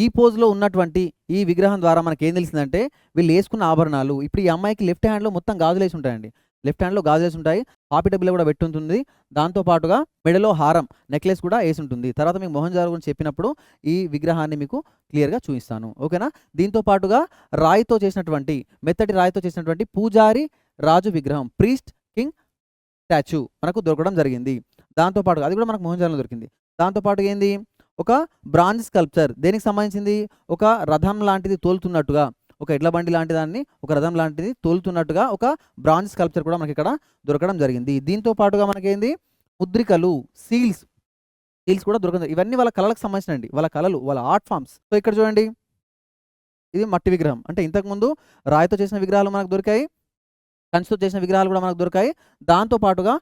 ఈ పోజులో ఉన్నటువంటి ఈ విగ్రహం ద్వారా మనకి ఏం తెలిసిందంటే వీళ్ళు వేసుకున్న ఆభరణాలు. ఇప్పుడు ఈ అమ్మాయికి లెఫ్ట్ హ్యాండ్‌లో మొత్తం గాజులేసి ఉంటాయండి. లెఫ్ట్ హ్యాండ్‌లో గాజులేసి ఉంటాయి. పాపిట బిళ్ళ కూడా పెట్టుంటుంది. దాంతో పాటుగా మెడలో హారం, నెక్లెస్ కూడా ఏసి ఉంటుంది. తర్వాత మీకు మొహంజారో గురించి చెప్పినప్పుడు ఈ విగ్రహాన్ని మీకు క్లియర్‌గా చూపిస్తాను. ఓకేనా? దీంతో పాటుగా మెత్తటి రాయితో చేసినటువంటి పూజారి రాజు విగ్రహం, ప్రీస్ట్ కింగ్ స్టాచ్యూ మనకు దొరకడం జరిగింది. దాంతో పాటుగా అది కూడా మనకు మొహంజారోలో దొరికింది. దాంతో పాటుగా ఏంది? ఒక బ్రాంజ్ స్కల్ప్చర్. దేనికి సంబంధించింది? ఒక రథం లాంటిది తోలుతున్నట్టుగా, ఒక ఎడ్ల బండి లాంటి దాన్ని ఒక రథం లాంటిది తోలుతున్నట్టుగా ఒక బ్రాంజ్ స్కల్ప్చర్ కూడా మనకి ఇక్కడ దొరకడం జరిగింది. దీంతో పాటుగా మనకేంది? ముద్రికలు, సీల్స్ కూడా దొరకడం. ఇవన్నీ వాళ్ళ కళలకు సంబంధించినండి. వాళ్ళ కళలు, వాళ్ళ ఆర్ట్ ఫామ్స్. సో ఇక్కడ చూడండి. ఇది మట్టి విగ్రహం. అంటే ఇంతకుముందు రాయితో చేసిన విగ్రహాలు మనకు దొరికాయి. కంచుతో చేసిన విగ్రహాలు కూడా మనకు దొరికాయి. దాంతో పాటుగా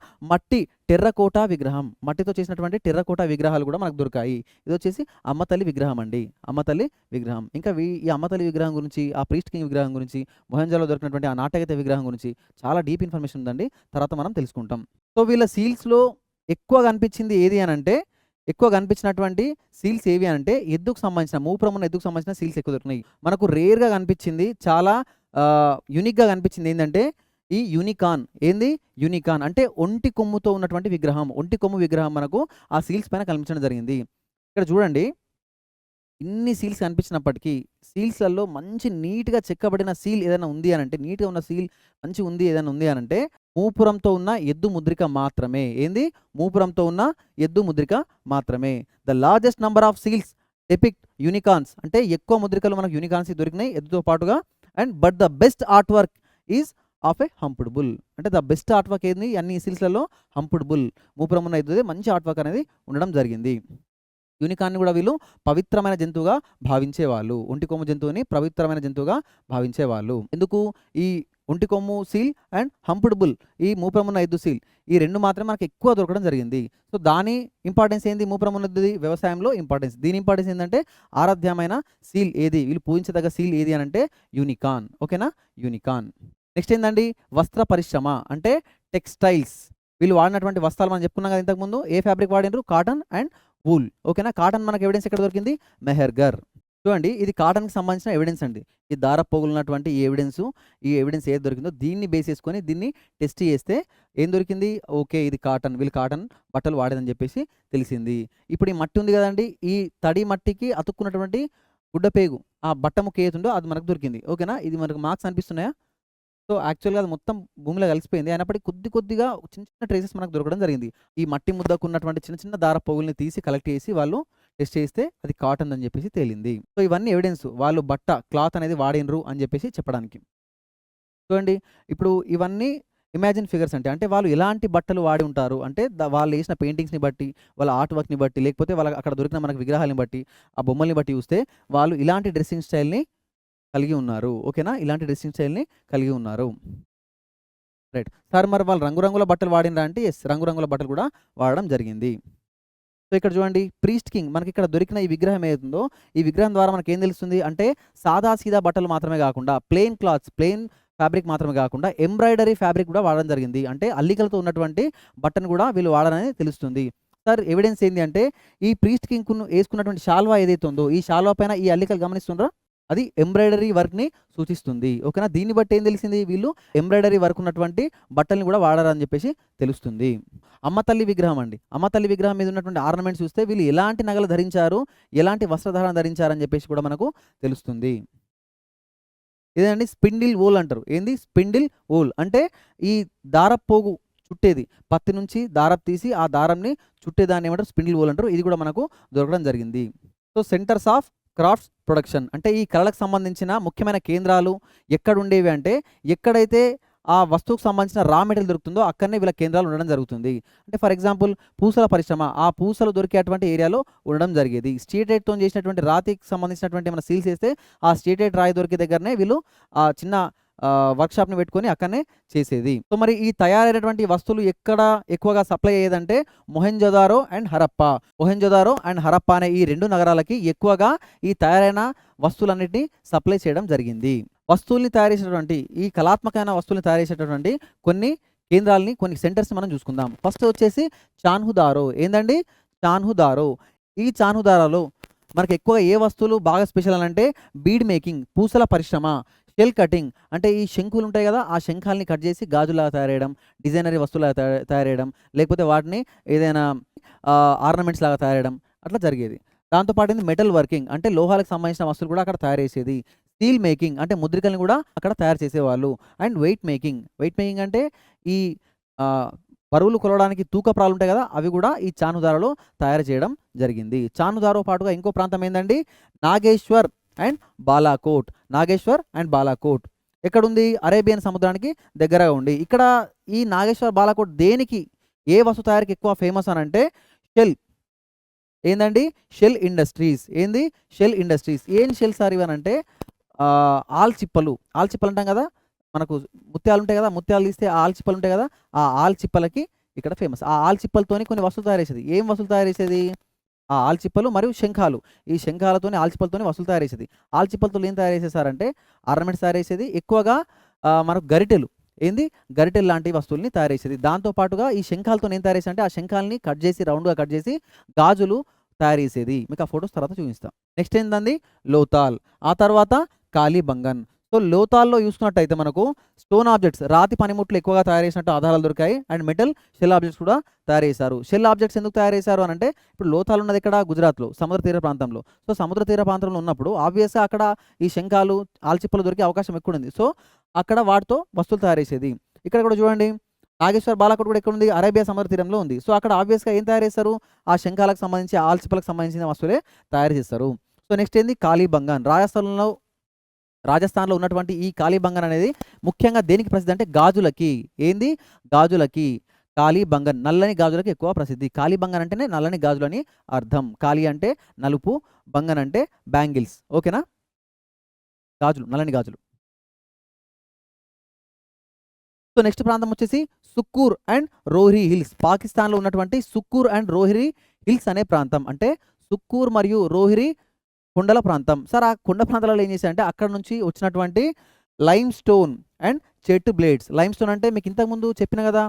టెర్రకోటా విగ్రహం, మట్టితో చేసినటువంటి టెర్రకోటా విగ్రహాలు కూడా మనకు దొరికాయి. ఇది వచ్చేసి అమ్మతల్లి విగ్రహం అండి. అమ్మతల్లి విగ్రహం. ఇంకా ఈ అమ్మతల్లి విగ్రహం గురించి, ఆ ప్రీస్ట్ కింగ్ విగ్రహం గురించి, మొహంజాలో దొరికినటువంటి ఆ నాట్యగత్తె విగ్రహం గురించి చాలా డీప్ ఇన్ఫర్మేషన్ ఉందండి. తర్వాత మనం తెలుసుకుంటాం. సో వీళ్ళ సీల్స్‌లో ఎక్కువగా అనిపించింది ఏది అనంటే ఎక్కువ కనిపించినటువంటి సీల్స్ ఏవి అంటే ఎద్దుకు సంబంధించిన మూపురం ఉన్న ఎద్దుకు సంబంధించిన సీల్స్ ఎక్కువ దొరికినాయి. మనకు రేర్‌గా కనిపించింది చాలా యూనిక్‌గా కనిపించింది ఏందంటే ఈ యూనికార్న్. ఏంది? యూనికార్న్ అంటే ఒంటి కొమ్ముతో ఉన్నటువంటి విగ్రహం. ఒంటి కొమ్ము విగ్రహం మనకు ఆ సీల్స్ పైన కనిపించడం జరిగింది. ఇక్కడ చూడండి ఇన్ని సీల్స్ కనిపించినప్పటికీ సీల్స్‌లలో మంచి నీట్‌గా చెక్కబడిన సీల్ ఏదైనా ఉంది అనంటే నీట్‌గా ఉన్న సీల్ మంచిగా ఉంది ఏదైనా ఉంది అనంటే మూపురంతో ఉన్న ఎద్దు ముద్రిక మాత్రమే. ఏంది? మూపురంతో ఉన్న ఎద్దు ముద్రిక మాత్రమే. The largest number of seals depict unicorns అంటే ఎక్కువ ముద్రికలు మనకు యూనికార్న్స్ దొరికినాయి ఎద్దుతో పాటుగా. And but the best art work is of a humped bull. అంటే ద బెస్ట్ ఆర్ట్ వర్క్ ఏంది అన్ని సీల్స్‌లలో హంప్డ్ బుల్ మూపురం ఉన్న ఎద్దుదే మంచి ఆర్ట్ వర్క్ అనేది ఉండడం జరిగింది. యూనికార్న్‌ని కూడా వీళ్ళు పవిత్రమైన జంతువుగా భావించేవాళ్ళు. ఒంటి కొమ్ము జంతువుని పవిత్రమైన జంతువుగా భావించేవాళ్ళు. ఎందుకు? ఈ ఒంటి కొమ్ము సీల్ అండ్ హంప్డ్ బుల్ ఈ మూపురం ఉన్న ఎద్దు సీల్ ఈ 2 మాత్రమే మనకు ఎక్కువ దొరకడం జరిగింది. సో దాని ఇంపార్టెన్స్ ఏంది? మూపురం ఉన్న ఎద్దుది వ్యవసాయంలో ఇంపార్టెన్స్. దీని ఇంపార్టెన్స్ ఏందంటే ఆరాధ్యమైన సీల్ ఏది? వీళ్ళు పూజించదగ్గ సీల్ ఏది అనంటే యూనికార్న్. ఓకేనా? యూనికార్న్. నెక్స్ట్ ఏందండి? వస్త్ర పరిశ్రమ అంటే టెక్స్టైల్స్. వీళ్ళు వాడినటువంటి వస్త్రాలు మనం చెప్పుకున్నాం కదా ఇంతకుముందు. ఏ ఫ్యాబ్రిక్ వాడినరు? Cotton and wool. ఓకేనా? కాటన్ మనకు ఎవిడెన్స్ ఎక్కడ దొరికింది? మెహర్‌గర్. చూడండి ఇది కాటన్‌కి సంబంధించిన ఎవిడెన్స్ అండి. ఈ దారపు పోగులున్నటువంటి ఈ ఎవిడెన్స్ ఏది దొరికిందో దీన్ని బేస్ చేసుకొని దీన్ని టెస్ట్ చేస్తే ఏం దొరికింది? ఓకే. ఇది కాటన్. వీళ్ళు కాటన్ బట్టలు వాడేదని చెప్పేసి తెలిసింది. ఇప్పుడు ఈ మట్టి ఉంది కదండీ! ఈ తడి మట్టికి అతుక్కున్నటువంటి గుడ్డపేగు ఆ బట్ట ముక్క ఏదుందో అది మనకు దొరికింది. ఓకేనా? ఇది మనకు మార్క్స్ అనిపిస్తున్నాయా? సో, యాక్చువల్‌గా అది మొత్తం భూమిలో కలిసిపోయింది. అయినప్పటికీ కొద్దిగా చిన్న చిన్న ట్రేసెస్ మనకు దొరకడం జరిగింది. ఈ మట్టి ముద్దకున్నటువంటి చిన్న చిన్న దారపు పోగుల్ని తీసి కలెక్ట్ చేసి వాళ్ళు టెస్ట్ చేస్తే అది కాటన్ అని చెప్పేసి తేలింది. సో, ఇవన్నీ ఎవిడెన్స్ వాళ్ళు క్లాత్ అనేది వాడినరు అని చెప్పేసి చెప్పడానికి. చూడండి ఇప్పుడు ఇవన్నీ ఇమాజిన్ ఫిగర్స్ అంటే వాళ్ళు ఎలాంటి బట్టలు వాడి ఉంటారు అంటే వాళ్ళు ఏసిన పెయింటింగ్స్‌ని బట్టి, వాళ్ళ ఆర్ట్ వర్క్‌ని బట్టి లేకపోతే వాళ్ళ అక్కడ దొరికిన మనకు విగ్రహాలని బట్టి, ఆ బొమ్మల్ని బట్టి చూస్తే వాళ్ళు ఇలాంటి డ్రెస్సింగ్ స్టైల్‌ని కలిగి ఉన్నారు. ఓకేనా? ఇలాంటి డ్రెస్సింగ్ స్టైల్‌ని కలిగి ఉన్నారు. రైట్. సార్ మరి వాళ్ళు రంగురంగుల బట్టలు వాడినరా అంటే యెస్. రంగురంగుల బట్టలు కూడా వాడడం జరిగింది. సో, ఇక్కడ చూడండి ప్రీస్ట్ కింగ్ మనకిక్కడ దొరికిన ఈ విగ్రహం ఏదుందో ఈ విగ్రహం ద్వారా మనకేం తెలుస్తుంది అంటే సాదా సీదా బట్టలు మాత్రమే కాకుండా ప్లెయిన్ క్లాత్స్, ప్లెయిన్ ఫ్యాబ్రిక్ మాత్రమే కాకుండా ఎంబ్రాయిడరీ ఫ్యాబ్రిక్ కూడా వాడడం జరిగింది. అంటే అల్లికలతో ఉన్నటువంటి బట్టను కూడా వీళ్ళు వాడరని తెలుస్తుంది. సార్ ఎవిడెన్స్ ఏంది అంటే ఈ ప్రీస్ట్ కింగ్‌కును ఏసుకున్నటువంటి శాల్వా ఏదైతే ఉందో ఈ శాల్వా పైన ఈ అల్లికలు గమనిస్తుండ్రా? అది ఎంబ్రాయిడరీ వర్క్‌ని సూచిస్తుంది. ఓకేనా? దీన్ని బట్టి ఏం తెలిసింది? వీళ్ళు ఎంబ్రాయిడరీ వర్క్ ఉన్నటువంటి బట్టల్ని కూడా వాడారని చెప్పేసి తెలుస్తుంది. అమ్మ తల్లి విగ్రహం అండి. అమ్మ తల్లి విగ్రహం మీద ఉన్నటువంటి ఆర్నమెంట్స్ చూస్తే వీళ్ళు ఎలాంటి నగలు ధరించారు, ఎలాంటి వస్త్రధారణ ధరించారని చెప్పేసి కూడా మనకు తెలుస్తుంది. ఇదేనండి స్పిండిల్ వూల్ అంటారు. ఏంది? స్పిండిల్ వూల్ అంటే ఈ దారపు పోగు చుట్టేది. పత్తి నుంచి దారపు తీసి ఆ దారంని చుట్టేదాన్ని ఏమంటారు? స్పిండిల్ వూల్ అంటారు. ఇది కూడా మనకు దొరకడం జరిగింది. So, centres of crafts production అంటే ఈ కళలకు సంబంధించిన ముఖ్యమైన కేంద్రాలు ఎక్కడుండేవి అంటే ఎక్కడైతే ఆ వస్తువుకు సంబంధించిన రా మెటీరియల్ దొరుకుతుందో అక్కడనే వీళ్ళ కేంద్రాలు ఉండడం జరుగుతుంది. అంటే ఫర్ ఎగ్జాంపుల్ పూసల పరిశ్రమ ఆ పూసలు దొరికేటువంటి ఏరియాలో ఉండడం జరిగేది. స్ట్రీటైట్‌తో చేసినటువంటి రాతికి సంబంధించినటువంటి ఏమైనా సీల్స్ ఏస్తే ఆ స్ట్రీటైట్ రాయి దొరికే దగ్గరనే వీళ్ళు చిన్న వర్క్‌షాప్‌ని పెట్టుకొని అక్కడనే చేసేది. సో, మరి ఈ తయారైనటువంటి వస్తువులు ఎక్కడ ఎక్కువగా సప్లై అయ్యేదంటే మొహెంజోదారో అండ్ హరప్పా. మొహెంజోదారో అండ్ హరప్పా అనే ఈ 2 నగరాలకి ఎక్కువగా ఈ తయారైన వస్తువులన్నిటిని సప్లై చేయడం జరిగింది. వస్తువుల్ని తయారు చేసేటటువంటి ఈ కళాత్మకమైన వస్తువుల్ని తయారు చేసేటటువంటి కొన్ని కేంద్రాలని, కొన్ని సెంటర్స్‌ని మనం చూసుకుందాం. ఫస్ట్ వచ్చేసి చాన్హుదారో. ఏందండి? చాన్హుదారో. ఈ చాన్హుదారోలో మనకు ఎక్కువగా ఏ వస్తువులు బాగా స్పెషల్ అనంటే బీడ్ మేకింగ్, పూసల పరిశ్రమ, షెల్ కటింగ్ అంటే ఈ శంకులు ఉంటాయి కదా! ఆ శంఖాల్ని కట్ చేసి గాజులాగా తయారేయడం, డిజైనరీ వస్తువులాగా తయారేయడం, లేకపోతే వాటిని ఏదైనా ఆర్నమెంట్స్ లాగా తయారేయడం అట్లా జరిగేది. దాంతో పాటు ఏంది మెటల్ వర్కింగ్ అంటే లోహాలకు సంబంధించిన వస్తువులు కూడా అక్కడ తయారు చేసేది. స్టీల్ మేకింగ్ అంటే ముద్రికలను కూడా అక్కడ తయారు చేసేవాళ్ళు. అండ్ వెయిట్ మేకింగ్ అంటే ఈ బరువులు కొలవడానికి తూకప్రాలు ఉంటాయి కదా! అవి కూడా ఈ చాన్హుదారోలో తయారు చేయడం జరిగింది. చాన్హుదారో పాటుగా ఇంకో ప్రాంతం ఏందండి? నాగేశ్వర్ అండ్ బాలాకోట్. నాగేశ్వర్ అండ్ బాలాకోట్ ఎక్కడుంది? అరేబియన్ సముద్రానికి దగ్గరగా ఉంది. ఇక్కడ ఈ నాగేశ్వర్, బాలాకోట్ దేనికి ఏ వస్తువు తయారీకి ఎక్కువ ఫేమస్ అనంటే షెల్. ఏందండి? Shell industries. ఏంది? Shell industries. ఏం షెల్స్ సార్ ఇవనంటే ఆల్చిప్పలు. ఆల్చిప్పలు అంటాం కదా! మనకు ముత్యాలు ఉంటాయి కదా! ముత్యాలు తీస్తే ఆల్చిప్పలు ఉంటాయి కదా! ఆ ఆల్చిప్పలకి ఇక్కడ ఫేమస్. ఆ ఆల్చిప్పలతోని కొన్ని వస్తువులు తయారు చేసేది. ఏం వస్తువులు తయారు చేసేది? ఆ ఆల్చిప్పలు మరియు శంఖాలు. ఈ శంఖాలతోని, ఆల్చిప్పలతోని వస్తువులు తయారు చేసేది. ఆల్చిప్పలతో ఏం తయారు చేసేసారంటే ఆర్నమెంట్స్ తయారు చేసేది. ఎక్కువగా మనకు గరిటెలు. ఏంది గరిటెలు లాంటి వస్తువుల్ని తయారు చేసేది. దాంతో పాటుగా ఈ శంఖాలతో ఏం తయారు చేసేది అంటే ఆ శంఖాలని కట్ చేసి రౌండ్‌గా కట్ చేసి గాజులు తయారు చేసేది. మీకు ఆ ఫోటోస్ తర్వాత చూపిస్తా. నెక్స్ట్ ఏందండి లోతాల్. ఆ తర్వాత కాళీబంగన్. సో లోతాల్‌లో చూసుకున్నట్టయితే మనకు స్టోన్ ఆబ్జెక్ట్స్ రాతి పనిముట్లు ఎక్కువగా తయారు చేసినట్టు ఆధారాలు దొరికాయి. అండ్ మెటల్ షెల్ ఆబ్జెక్ట్స్ కూడా తయారు చేశారు. షెల్ ఆబ్జెక్ట్స్ ఎందుకు తయారు చేశారు అనంటే ఇప్పుడు లోతాల్ ఉన్నది ఎక్కడ గుజరాత్‌లో సముద్ర తీర ప్రాంతంలో. సో సముద్ర తీర ప్రాంతంలో ఉన్నప్పుడు ఆబ్వియస్‌గా అక్కడ ఈ శంఖాలు, ఆల్చిప్పలు దొరికే అవకాశం ఎక్కువ ఉంది. సో అక్కడ వాటితో వస్తువులు తయారు చేసేది. ఇక్కడ కూడా చూడండి నాగేశ్వర్ బాలాకోట్ కూడా ఎక్కడ ఉంది అరేబియా సముద్ర తీరంలో ఉంది. సో అక్కడ ఆబ్వియస్‌గా ఏం తయారు చేస్తారు ఆ శంఖాలకు సంబంధించి ఆల్చిప్పలకు సంబంధించిన వస్తువులే తయారు చేస్తారు. సో నెక్స్ట్ ఏంది కాళీబంగన్. రాజస్థాన్‌లో ఉన్నటువంటి ఈ కాళీబంగన్ అనేది ముఖ్యంగా దేనికి ప్రసిద్ధి అంటే గాజులకి. ఏంది గాజులకి. కాళీబంగన్ నల్లని గాజులకి ఎక్కువ ప్రసిద్ధి. కాళీబంగన్ అంటేనే నల్లని గాజులని అర్థం. కాళీ అంటే నలుపు, బంగన్ అంటే బ్యాంగిల్స్. ఓకేనా? గాజులు నల్లని గాజులు. సో నెక్స్ట్ ప్రాంతం వచ్చేసి సుక్కూర్ అండ్ రోహ్రీ హిల్స్. పాకిస్తాన్‌లో ఉన్నటువంటి సుక్కూర్ అండ్ రోహ్రీ హిల్స్ అనే ప్రాంతం. అంటే సుక్కూర్ మరియు రోహ్రీ కొండల ప్రాంతం. సార్ ఆ కొండ ప్రాంతాలలో ఏం చేశారంటే అక్కడ నుంచి వచ్చినటువంటి లైమ్ స్టోన్ అండ్ చెట్టు బ్లేడ్స్. లైమ్ స్టోన్ అంటే మీకు ఇంతకుముందు చెప్పిన కదా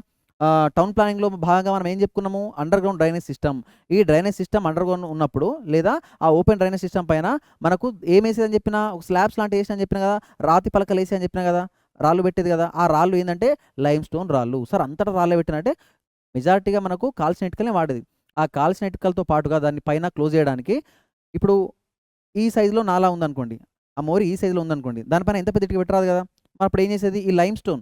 టౌన్ ప్లానింగ్‌లో భాగంగా మనం ఏం చెప్పుకున్నాము అండర్ గ్రౌండ్ డ్రైనేజ్ సిస్టమ్. ఈ డ్రైనేజ్ సిస్టమ్ అండర్ గ్రౌండ్ ఉన్నప్పుడు లేదా ఆ ఓపెన్ డ్రైనేజ్ సిస్టమ్ పైన మనకు ఏమేసేదని చెప్పిన ఒక స్లాబ్స్ లాంటివి వేసి అని చెప్పిన కదా రాతి పలకలు వేసి అని చెప్పిన కదా రాళ్ళు పెట్టేది కదా ఆ రాళ్ళు ఏంటంటే లైమ్ స్టోన్ రాళ్ళు. సార్ అంతటా రాళ్ళే పెట్టినంటే మెజారిటీగా మనకు కాల్చిన ఇటుకలే వాడేది. ఆ కాల్చిన ఇటుకలతో పాటుగా దాన్ని పైన క్లోజ్ చేయడానికి ఇప్పుడు ఈ సైజులో నాలా ఉందనుకోండి. ఆ మోరి ఈ సైజులో ఉందనుకోండి. దానిపైన ఎంత పెద్ద ఇటుక పెట్టరాదు కదా! మరి అప్పుడు ఏం చేసేది ఈ లైమ్ స్టోన్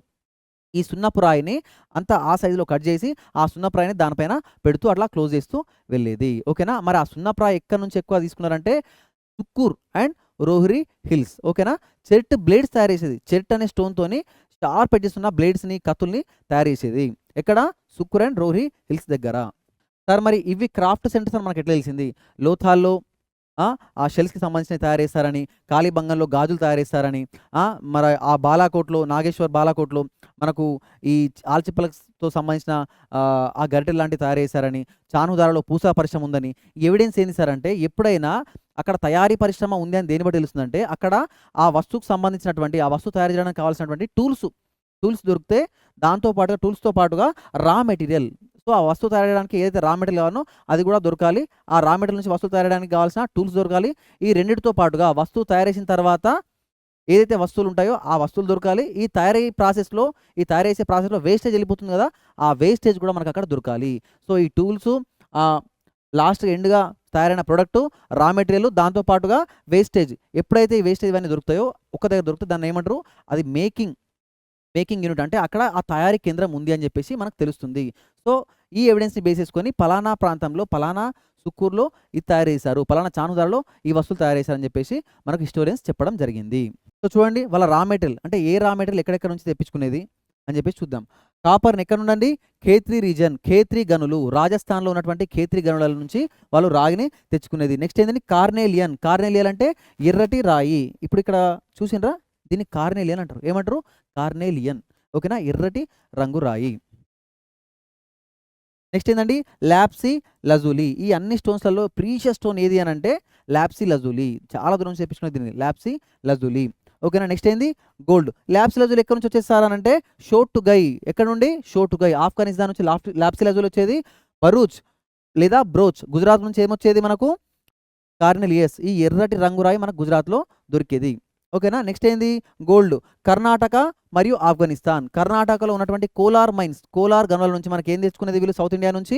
ఈ సున్నపు రాయిని అంతా ఆ సైజులో కట్ చేసి ఆ సున్నపు రాయిని దానిపైన పెడుతూ అట్లా క్లోజ్ చేస్తూ వెళ్ళేది. ఓకేనా? మరి ఆ సున్నపు రాయి ఎక్కడి నుంచి ఎక్కువ తీసుకున్నారంటే సుక్కూర్ అండ్ రోహ్రీ హిల్స్. ఓకేనా? చెర్ట్ బ్లేడ్స్ తయారు చేసేది. చెర్ట్ అనే స్టోన్‌తోని షార్ప్ ఎడ్జెస్ ఉన్న బ్లేడ్స్‌ని, కత్తుల్ని తయారు చేసేది. ఎక్కడ? సుక్కూర్ అండ్ రోహ్రీ హిల్స్ దగ్గర. సార్ మరి ఇవి క్రాఫ్ట్ సెంటర్స్ అని మనకు ఎట్లా తెలిసింది? లోథాల్‌లో ఆ షెల్స్‌కి సంబంధించినవి తయారు చేస్తారని, కాళీబంగన్‌లో గాజులు తయారు చేస్తారని, మరి ఆ బాలాకోట్‌లో నాగేశ్వర్ బాలాకోట్‌లో మనకు ఈ ఆల్చిప్పలతో సంబంధించిన ఆ గరిటెలు లాంటివి తయారు చేశారని, చానుదారలో పూసా పరిశ్రమ ఉందని. ఎవిడెన్స్ ఏంది సార్ అంటే ఎప్పుడైనా అక్కడ తయారీ పరిశ్రమ ఉంది అని దేన్ని బట్టి తెలుస్తుందంటే అక్కడ ఆ వస్తువుకు సంబంధించినటువంటి ఆ వస్తువు తయారు చేయడానికి కావాల్సినటువంటి టూల్స్ దొరికితే దాంతో పాటుగా టూల్స్‌తో పాటుగా రా మెటీరియల్. సో ఆ వస్తువు తయారు చేయడానికి ఏదైతే రా మెటీరియల్ కావాలో అది కూడా దొరకాలి. ఆ రా మెటీరియల్ నుంచి వస్తువు తయారు చేయడానికి కావాల్సిన టూల్స్ దొరకాలి. ఈ రెండిటితో పాటుగా వస్తువు తయారు చేసిన తర్వాత ఏదైతే వస్తువులు ఉంటాయో ఆ వస్తువులు దొరకాలి. ఈ తయారు చేసే ప్రాసెస్‌లో వేస్టేజ్ వెళ్ళిపోతుంది కదా! ఆ వేస్టేజ్ కూడా మనకు అక్కడ దొరకాలి. సో ఈ టూల్సు లాస్ట్ ఎండ్‌గా తయారైన ప్రొడక్టు, రా మెటీరియల్ దాంతో పాటుగా వేస్టేజ్. ఎప్పుడైతే ఈ వేస్టేజ్ ఇవన్నీ దొరుకుతాయో ఒక దగ్గర దొరికితే దాన్ని ఏమంటారు? అది మేకింగ్ యూనిట్. అంటే అక్కడ ఆ తయారీ కేంద్రం ఉంది అని చెప్పేసి మనకు తెలుస్తుంది. సో ఈ ఎవిడెన్స్‌ని బేస్ చేసుకొని పలానా ప్రాంతంలో, పలానా సుక్కూర్‌లో ఇది తయారు చేశారు. పలానా చానుదారలో ఈ వస్తువులు తయారు చేశారని చెప్పేసి మనకు హిస్టోరియన్స్ చెప్పడం జరిగింది. సో చూడండి వాళ్ళ రా మెటీరియల్ అంటే ఏ రా మెటీరియల్ ఎక్కడెక్కడ నుంచి తెప్పించుకునేది అని చెప్పేసి చూద్దాం. కాపర్‌ని ఎక్కడ నుండండి? ఖేత్రి రీజియన్. ఖేత్రి గనులు. రాజస్థాన్‌లో ఉన్నటువంటి ఖేత్రి గనుల నుంచి వాళ్ళు రాగిని తెచ్చుకునేది. నెక్స్ట్ ఏంటంటే కార్నెలియన్ అంటే ఎర్రటి రాయి. ఇప్పుడు ఇక్కడ చూసిండ్రా? దీన్ని కార్నెలియన్ అంటారు. ఏమంటారు? కార్నెలియన్. ఓకేనా? ఎర్రటి రంగు రాయి. నెక్స్ట్ ఏందండి? లాప్సీ లజూలి. ఈ అన్ని స్టోన్స్‌లలో ప్రీషియస్ స్టోన్ ఏది అనంటే లాప్సీ లజూలి. చాలా దూరం నుంచి తెప్పించుకునేది దీన్ని. లాప్సీ లజూలి. ఓకేనా? నెక్స్ట్ ఏంది? గోల్డ్. లాప్సీ లజూలి ఎక్కడి నుంచి వచ్చేది సార్ అనంటే షోటుగై. ఎక్కడ నుండి? షోటుగై. ఆఫ్ఘనిస్తాన్ నుంచి లాప్సీ లజూలి వచ్చేది. భరూచ్ లేదా బ్రోచ్. గుజరాత్ నుంచి ఏమొచ్చేది మనకు? కార్నెలియస్. ఈ ఎర్రటి రంగు రాయి మనకు గుజరాత్‌లో దొరికేది. ఓకేనా? నెక్స్ట్ ఏంది? గోల్డ్. కర్ణాటక మరియు ఆఫ్ఘనిస్తాన్. కర్ణాటకలో ఉన్నటువంటి కోలార్ గనుల నుంచి మనకి ఏం తెచ్చుకునేది వీళ్ళు సౌత్ ఇండియా నుంచి?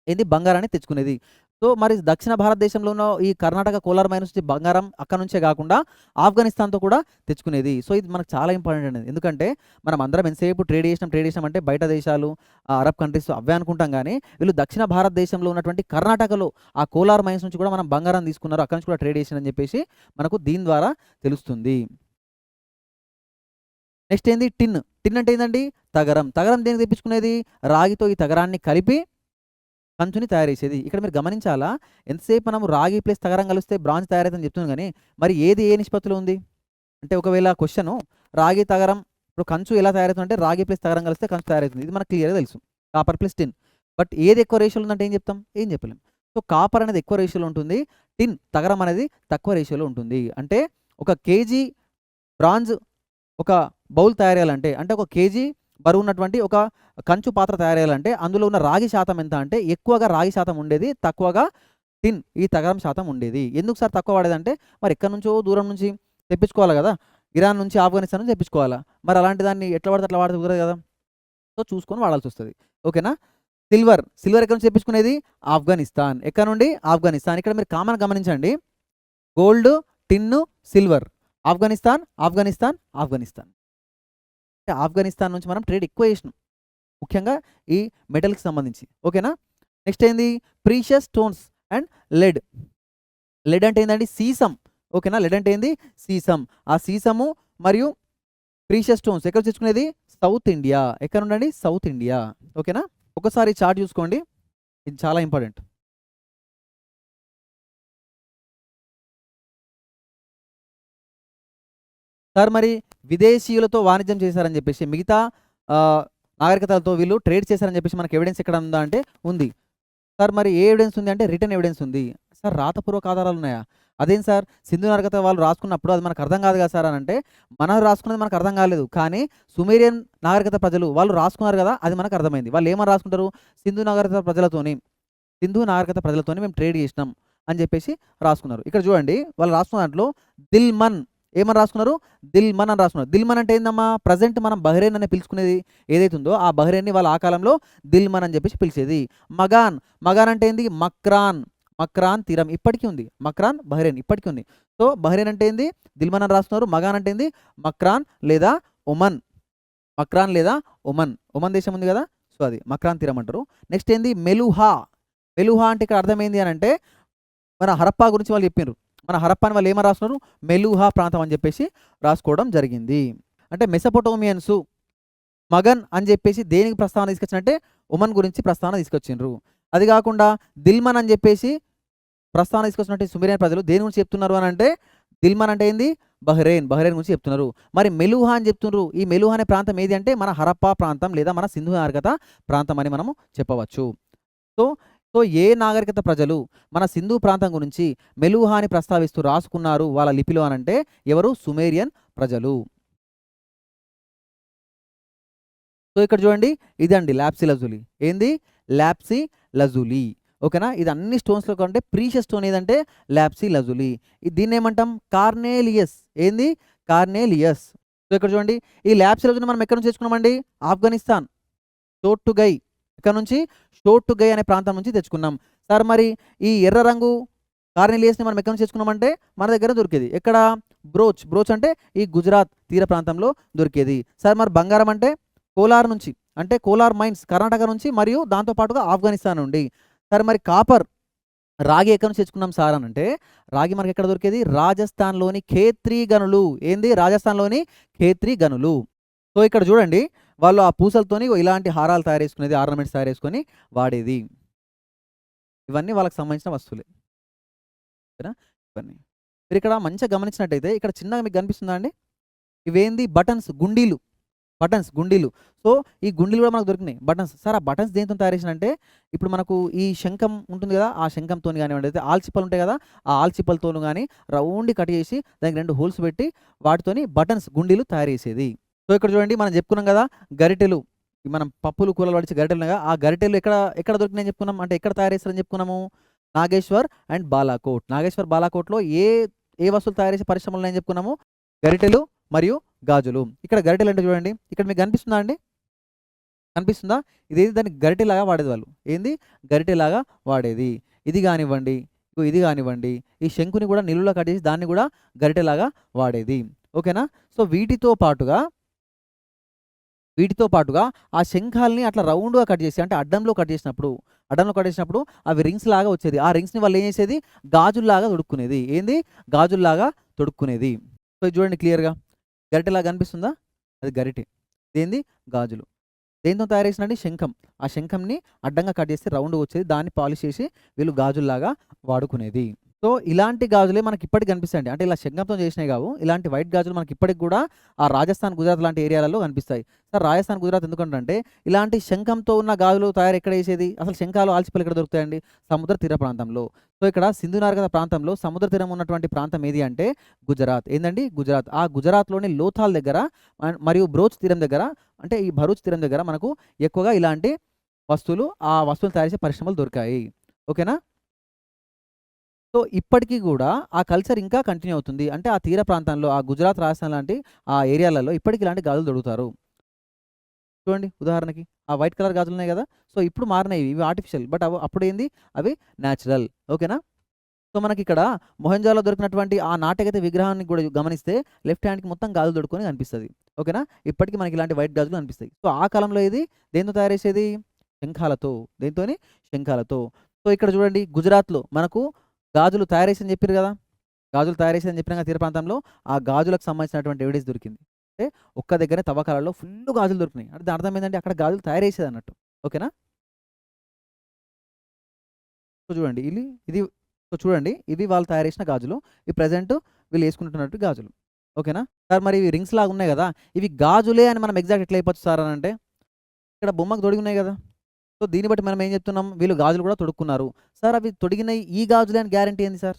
ఏంది? బంగారాన్ని తెచ్చుకునేది. సో మరి దక్షిణ భారతదేశంలో ఉన్న ఈ కర్ణాటక కోలార్ మైన్స్ నుంచి బంగారం అక్కడి నుంచే కాకుండా ఆఫ్ఘనిస్తాన్‌తో కూడా తెచ్చుకునేది. సో ఇది మనకు చాలా ఇంపార్టెంట్ అండి. ఎందుకంటే మనం అందరం ఎంతసేపు ట్రేడ్ చేసినాం అంటే బయట దేశాలు, అరబ్ కంట్రీస్ అవే అనుకుంటాం గానీ వీళ్ళు దక్షిణ భారతదేశంలో ఉన్నటువంటి కర్ణాటకలో ఆ కోలార్ మైన్స్ నుంచి కూడా మనం బంగారం తీసుకున్నారు. అక్కడి నుంచి కూడా ట్రేడ్ చేసిండ్రని చెప్పేసి మనకు దీని ద్వారా తెలుస్తుంది. నెక్స్ట్ ఏంది? టిన్ అంటే ఏందండి? తగరం. తగరం దేనికి తెప్పించుకునేది? రాగితో ఈ తగరాన్ని కలిపి కంచుని తయారు చేసేది. ఇక్కడ మీరు గమనించాలా? ఎంతసేపు మనము రాగి ప్లస్ తగరం కలిస్తే బ్రాంజ్ తయారైతుందని చెప్తున్నాను గానీ, మరి ఏది ఏ నిష్పత్తిలో ఉంది? అంటే ఒకవేళ క్వెషను రాగి, తగరం ఇప్పుడు కంచు ఎలా తయారవుతుందంటే రాగి ప్లస్ తగరం కలిస్తే కంచు తయారవుతుంది. ఇది మనకు క్లియర్‌గా తెలుసు. Copper plus tin. బట్ ఏది ఎక్కువ రేషియోలో ఉందంటే ఏం చెప్తాం? ఏం చెప్పలేం. సో కాపర్ అనేది ఎక్కువ రేషియోలో ఉంటుంది. తగరం అనేది తక్కువ రేషియోలో ఉంటుంది. అంటే ఒక కేజీ బ్రాంజ్ ఒక బౌల్ తయారు చేయాలంటే, అంటే ఒక కేజీ బరువు ఉన్నటువంటి ఒక కంచు పాత్ర తయారు చేయాలంటే అందులో ఉన్న రాగి శాతం ఎంత అంటే ఎక్కువగా రాగి శాతం ఉండేది, తక్కువగా టిన్ ఈ తగరం శాతం ఉండేది. ఎందుకు సార్ తక్కువ వాడేదంటే మరి ఎక్కడి నుంచో దూరం నుంచి తెప్పించుకోవాలి కదా, ఇరాన్ నుంచి ఆఫ్ఘనిస్తాన్ నుంచి తెప్పించుకోవాలా, మరి అలాంటి దాన్ని ఎట్లా పడితే అట్లా వాడితే కుదరదు కదా, సో చూసుకొని వాడాల్సి వస్తుంది. ఓకేనా. సిల్వర్ ఎక్కడి నుంచి తెప్పించుకునేది, ఆఫ్ఘనిస్తాన్. ఎక్కడ నుండి, ఆఫ్ఘనిస్తాన్. ఇక్కడ మీరు కామన్ గమనించండి, gold, tin, silver, Afghanistan Afghanistan Afghanistan. అంటే ఆఫ్ఘనిస్తాన్ నుంచి మనం ట్రేడ్ ఎక్కువ చేసినాం, ముఖ్యంగా ఈ మెటల్కి సంబంధించి. ఓకేనా. నెక్స్ట్ ఏంది, precious stones and lead. Lead అంటే ఏంటండి, సీసం. ఓకేనా. లెడ్ అంటే ఏంది, సీసం. ఆ సీసము మరియు ప్రీషియస్ స్టోన్స్ ఎక్కడ తెచ్చుకునేది, సౌత్ ఇండియా. ఎక్కడ ఉండండి, సౌత్ ఇండియా. ఓకేనా. ఒకసారి చార్ట్ చూసుకోండి, ఇది చాలా ఇంపార్టెంట్. సార్ మరి విదేశీయులతో వాణిజ్యం చేశారని చెప్పేసి, మిగతా నాగరికతలతో వీళ్ళు ట్రేడ్ చేశారని చెప్పేసి మనకు ఎవిడెన్స్ ఎక్కడ ఉందా అంటే ఉంది. సార్ మరి ఏ ఎవిడెన్స్ ఉంది అంటే రిటర్న్ ఎవిడెన్స్ ఉంది. సార్ రాతపూర్వక ఆధారాలు ఉన్నాయా? అదేం సార్, సింధు నాగరికత వాళ్ళు రాసుకున్నప్పుడు అది మనకు అర్థం కాదు కదా సార్ అని అంటే, మనం రాసుకున్నది మనకు అర్థం కాలేదు, కానీ సుమేరియన్ నాగరికత ప్రజలు వాళ్ళు రాసుకున్నారు కదా, అది మనకు అర్థమైంది. వాళ్ళు ఏమని రాసుకుంటారు, సింధు నాగరికత ప్రజలతోని మేము ట్రేడ్ చేసినాం అని చెప్పేసి రాసుకున్నారు. ఇక్కడ చూడండి, వాళ్ళు రాసుకున్న దాంట్లో దిల్మన్ ఏమని రాసుకున్నారు, దిల్మన్ అని రాసుకున్నారు. దిల్మన్ అంటే ఏందమ్మా, ప్రజెంట్ మనం బహ్రెయిన్ అని పిలుచుకునేది ఏదైతే ఉందో ఆ బహ్రెయిన్ని వాళ్ళు ఆ కాలంలో దిల్మన్ అని చెప్పేసి పిలిచేది. మగాన్ అంటే ఏంది, మక్రాన్ తీరం ఇప్పటికీ ఉంది. మక్రాన్ బహ్రెయిన్ ఇప్పటికీ ఉంది. సో బహ్రెయిన్ అంటే ఏంది, దిల్మన్ అని రాస్తున్నారు. మగాన్ అంటే ఏంది, మక్రాన్ లేదా ఒమన్. ఒమన్ దేశం ఉంది కదా, సో అది మక్రాన్ తీరం అంటారు. నెక్స్ట్ ఏంది, మెలుహా అంటే ఇక్కడ అర్థమైంది అని అంటే, మన హరప్పా గురించి వాళ్ళు చెప్పారు. మన హరప్పాని వాళ్ళు ఏమని రాస్తున్నారు, మెలుహా ప్రాంతం అని చెప్పేసి రాసుకోవడం జరిగింది. అంటే మెసపోటోమియన్స్ మగన్ అని చెప్పేసి దేనికి ప్రస్తావన తీసుకొచ్చినట్టే, ఒమన్ గురించి ప్రస్తావన తీసుకొచ్చిండ్రు. అది కాకుండా దిల్మన్ అని చెప్పేసి ప్రస్తావన తీసుకొచ్చినట్టు సుమేరియన్ ప్రజలు దేని గురించి చెప్తున్నారు అని అంటే, దిల్మన్ అంటే ఏంది, బహ్రెయిన్ గురించి చెప్తున్నారు. మరి మెలుహా అని చెప్తున్నారు. ఈ మెలుహా అనే ప్రాంతం ఏది అంటే మన హరప్పా ప్రాంతం లేదా మన సింధు నాగరికత ప్రాంతం అని మనము చెప్పవచ్చు. సో ఏ నాగరికత ప్రజలు మన సింధు ప్రాంతం గురించి మెలుహాని ప్రస్తావిస్తూ రాసుకున్నారు వాళ్ళ లిపిలో అనంటే ఎవరు, సుమేరియన్ ప్రజలు. సో ఇక్కడ చూడండి, ఇదండి లాప్సీ లజూలి. ఏంది, లాప్సీ లజూలి. ఓకేనా. ఇది అన్ని స్టోన్స్లో కంటే ప్రీషియస్ స్టోన్ ఏదంటే లాప్సీ లజూలి. దీన్ని ఏమంటాం, కార్నేలియస్. ఏంది, కార్నేలియస్. సో ఇక్కడ చూడండి, ఈ లాప్సీ లజూలి మనం ఎక్కడ నుంచి తెచ్చుకున్నామండి, ఆఫ్ఘనిస్తాన్ షోట్టుగై. ఇక్కడ నుంచి షోట్టుగై అనే ప్రాంతం నుంచి తెచ్చుకున్నాం. సార్ మరి ఈ ఎర్ర రంగు కార్నేలియస్ని మనం ఎక్కడ నుంచి తెచ్చుకున్నామంటే మన దగ్గర దొరికేది ఎక్కడ, బ్రోచ్ అంటే ఈ గుజరాత్ తీర ప్రాంతంలో దొరికేది. సార్ మరి బంగారం అంటే కోలార్ నుంచి, అంటే కోలార్ మైన్స్ కర్ణాటక నుంచి మరియు దాంతోపాటుగా ఆఫ్ఘనిస్తాన్ నుండి. సరే మరి కాపర్ రాగి ఎక్కడి నుంచి తెచ్చుకున్నాం సార్ అని అంటే, రాగి మనకి ఎక్కడ దొరికేది, రాజస్థాన్లోని ఖేత్రీ గనులు. ఏంది, రాజస్థాన్లోని ఖేత్రీ గనులు. సో ఇక్కడ చూడండి, వాళ్ళు ఆ పూసలతోని ఇలాంటి హారాలు తయారు చేసుకునేది, ఆర్నమెంట్స్ తయారు చేసుకొని వాడేది. ఇవన్నీ వాళ్ళకి సంబంధించిన వస్తువులే. ఇవన్నీ మీరు ఇక్కడ మంచిగా గమనించినట్టయితే ఇక్కడ చిన్నగా మీకు కనిపిస్తుందా అండి, ఇవేంది బటన్స్, గుండీలు. సో ఈ గుండీలు కూడా మనకు దొరికినాయి, బటన్స్. సార్ ఆ బటన్స్ దేంతో తయారు చేసినంటే, ఇప్పుడు మనకు ఈ శంఖం ఉంటుంది కదా, ఆ శంఖంతో కానివ్వండి, అయితే ఆల్చిప్పలు ఉంటాయి కదా, ఆ ఆల్చిప్పలతోను కానీ రౌండ్ కట్ చేసి దానికి 2 హోల్స్ పెట్టి వాటితోని బటన్స్, గుండీలు తయారు చేసేది. సో ఇక్కడ చూడండి, మనం చెప్పుకున్నాం కదా గరిటెలు, మనం పప్పులు కూరలు పడిచే గరిటెలు కదా, ఆ గరిటెలు ఎక్కడ దొరికినాయని చెప్పుకున్నాం, అంటే ఎక్కడ తయారు చేస్తారని చెప్పుకున్నాము, నాగేశ్వర్ అండ్ బాలాకోట్లో ఏ వస్తువులు తయారు చేసే పరిశ్రమలు ఉన్నాయని చెప్పుకున్నాము, గరిటెలు మరియు గాజులు. ఇక్కడ గరిటెలు అంటే చూడండి, ఇక్కడ మీకు కనిపిస్తుందా అండి, కనిపిస్తుందా, ఇదేది దానికి గరిటెలాగా వాడేది వాళ్ళు. ఏంది, గరిటెలాగా వాడేది. ఇది కానివ్వండి, ఈ శంకుని కూడా నిలువులో కట్ చేసి దాన్ని కూడా గరిటెలాగా వాడేది. ఓకేనా. సో వీటితో పాటుగా ఆ శంఖాలని అట్లా రౌండ్గా కట్ చేసి, అంటే అడ్డంలో కట్ చేసినప్పుడు అవి రింగ్స్ లాగా వచ్చేది. ఆ రింగ్స్ని వాళ్ళు ఏం చేసేది, గాజుల్లాగా తొడుక్కునేది. ఏంది, గాజుల్లాగా తొడుక్కునేది. సో ఇది చూడండి క్లియర్గా, గరిటెలాగా కనిపిస్తుందా, అది గరిటె. ఏంది, గాజులు. దేంతో తయారు చేసినండి, శంఖం. ఆ శంఖంని అడ్డంగా కట్ చేసి రౌండ్గా వచ్చేది, దాన్ని పాలిష్ చేసి వీళ్ళు గాజుల్లాగా వాడుకునేది. సో, ఇలాంటి గాజులే మనకి ఇప్పటికి కనిపిస్తాయండి. అంటే ఇలా శంఖంతో చేసినవి కావు. ఇలాంటి వైట్ గాజులు మనకి ఇప్పటికి కూడా ఆ రాజస్థాన్, గుజరాత్ లాంటి ఏరియాలలో కనిపిస్తాయి. సార్ రాజస్థాన్, గుజరాత్ ఎందుకంటే ఇలాంటి శంఖంతో ఉన్న గాజులు తయారు ఎక్కడ చేసేది? అసలు శంఖాలు, ఆల్చిప్పలు ఎక్కడ దొరుకుతాయండి? సముద్ర తీర ప్రాంతంలో. సో, ఇక్కడ సింధు నాగరికత ప్రాంతంలో సముద్ర తీరం ఉన్నటువంటి ప్రాంతం ఏది అంటే గుజరాత్. ఏందండి? గుజరాత్. ఆ గుజరాత్‌లోని లోథాల్ దగ్గర మరియు బ్రోచ్ తీరం దగ్గర అంటే ఈ భరూచ్ తీరం దగ్గర మనకు ఎక్కువగా ఇలాంటి వస్తువులు, ఆ వస్తువులు తయారు చేసే పరిశ్రమలు దొరికాయి. ఓకేనా? సో, ఇప్పటికి గూడా ఆ కల్చర్ ఇంకా కంటిన్యూ అవుతుంది. అంటే ఆ తీర ప్రాంతంలో ఆ గుజరాత్, రాజస్థాన్ లాంటి ఆ ఏరియాలలో ఇప్పటికి ఇలాంటి గాజులు దొరుకుతారు. చూడండి ఉదాహరణకి ఆ వైట్ కలర్ గాజులున్నాయి గదా! సో, ఇప్పుడు మారినాయి ఇవి ఆర్టిఫిషియల్. బట్ అప్పుడేంది అవి నేచురల్. ఓకేనా? సో, మనకిక్కడ మొహెంజోలో దొరికినటువంటి ఆ నాటగతి విగ్రహాన్ని గూడా గమనిస్తే లెఫ్ట్ హ్యాండ్‌కి మొత్తం గాజులు తొడుక్కొని కనిపిస్తది. ఓకేనా? ఇప్పటికి మనకి ఇలాంటి వైట్ గాజులు కనిపిస్తాయి. సో, ఆ కాలంలో ఇది దేనితో తయారు చేసేది? శంఖాలతో. దేనితోని? శంఖాలతో. సో, ఇక్కడ చూడండి గుజరాత్‌లో మనకు గాజులు తయారు చేసని చెప్పిర్రు గదా! గాజులు తయారు చేసేదని చెప్పిన తీర ప్రాంతంలో ఆ గాజులకు సంబంధించినటువంటి ఎవిడెన్స్ దొరికింది. అంటే ఒక్క దగ్గరే తవ్వకాలలో ఫుల్లు గాజులు దొరికినాయి. అంటే దాని అర్థం ఏందంటే అక్కడ గాజులు తయారు చేసేదన్నట్టు. ఓకేనా? సో, చూడండి ఇది సో, చూడండి ఇవి వాళ్ళు తయారు చేసిన గాజులు. ఈ ప్రెజెంట్ వీళ్ళు యేసుకుంటున్నట్టు గాజులు. ఓకేనా? సార్ మరి ఇవి రింగ్స్ లాగా ఉన్నాయి గదా! ఇవి గాజులే అని మనం ఎగ్జాక్ట్ ఎట్లా చెప్పొచ్చు సార్ అనంటే, ఇక్కడ బొమ్మకు తొడిగి ఉన్నాయి గదా! సో, దీన్ని బట్టి మనం ఏం చెప్తున్నాం? వీళ్ళు గాజులు కూడా తొడుక్కున్నారు. సార్ అవి తొడిగినయి ఈ గాజులే అని గ్యారంటీ ఏంది సార్?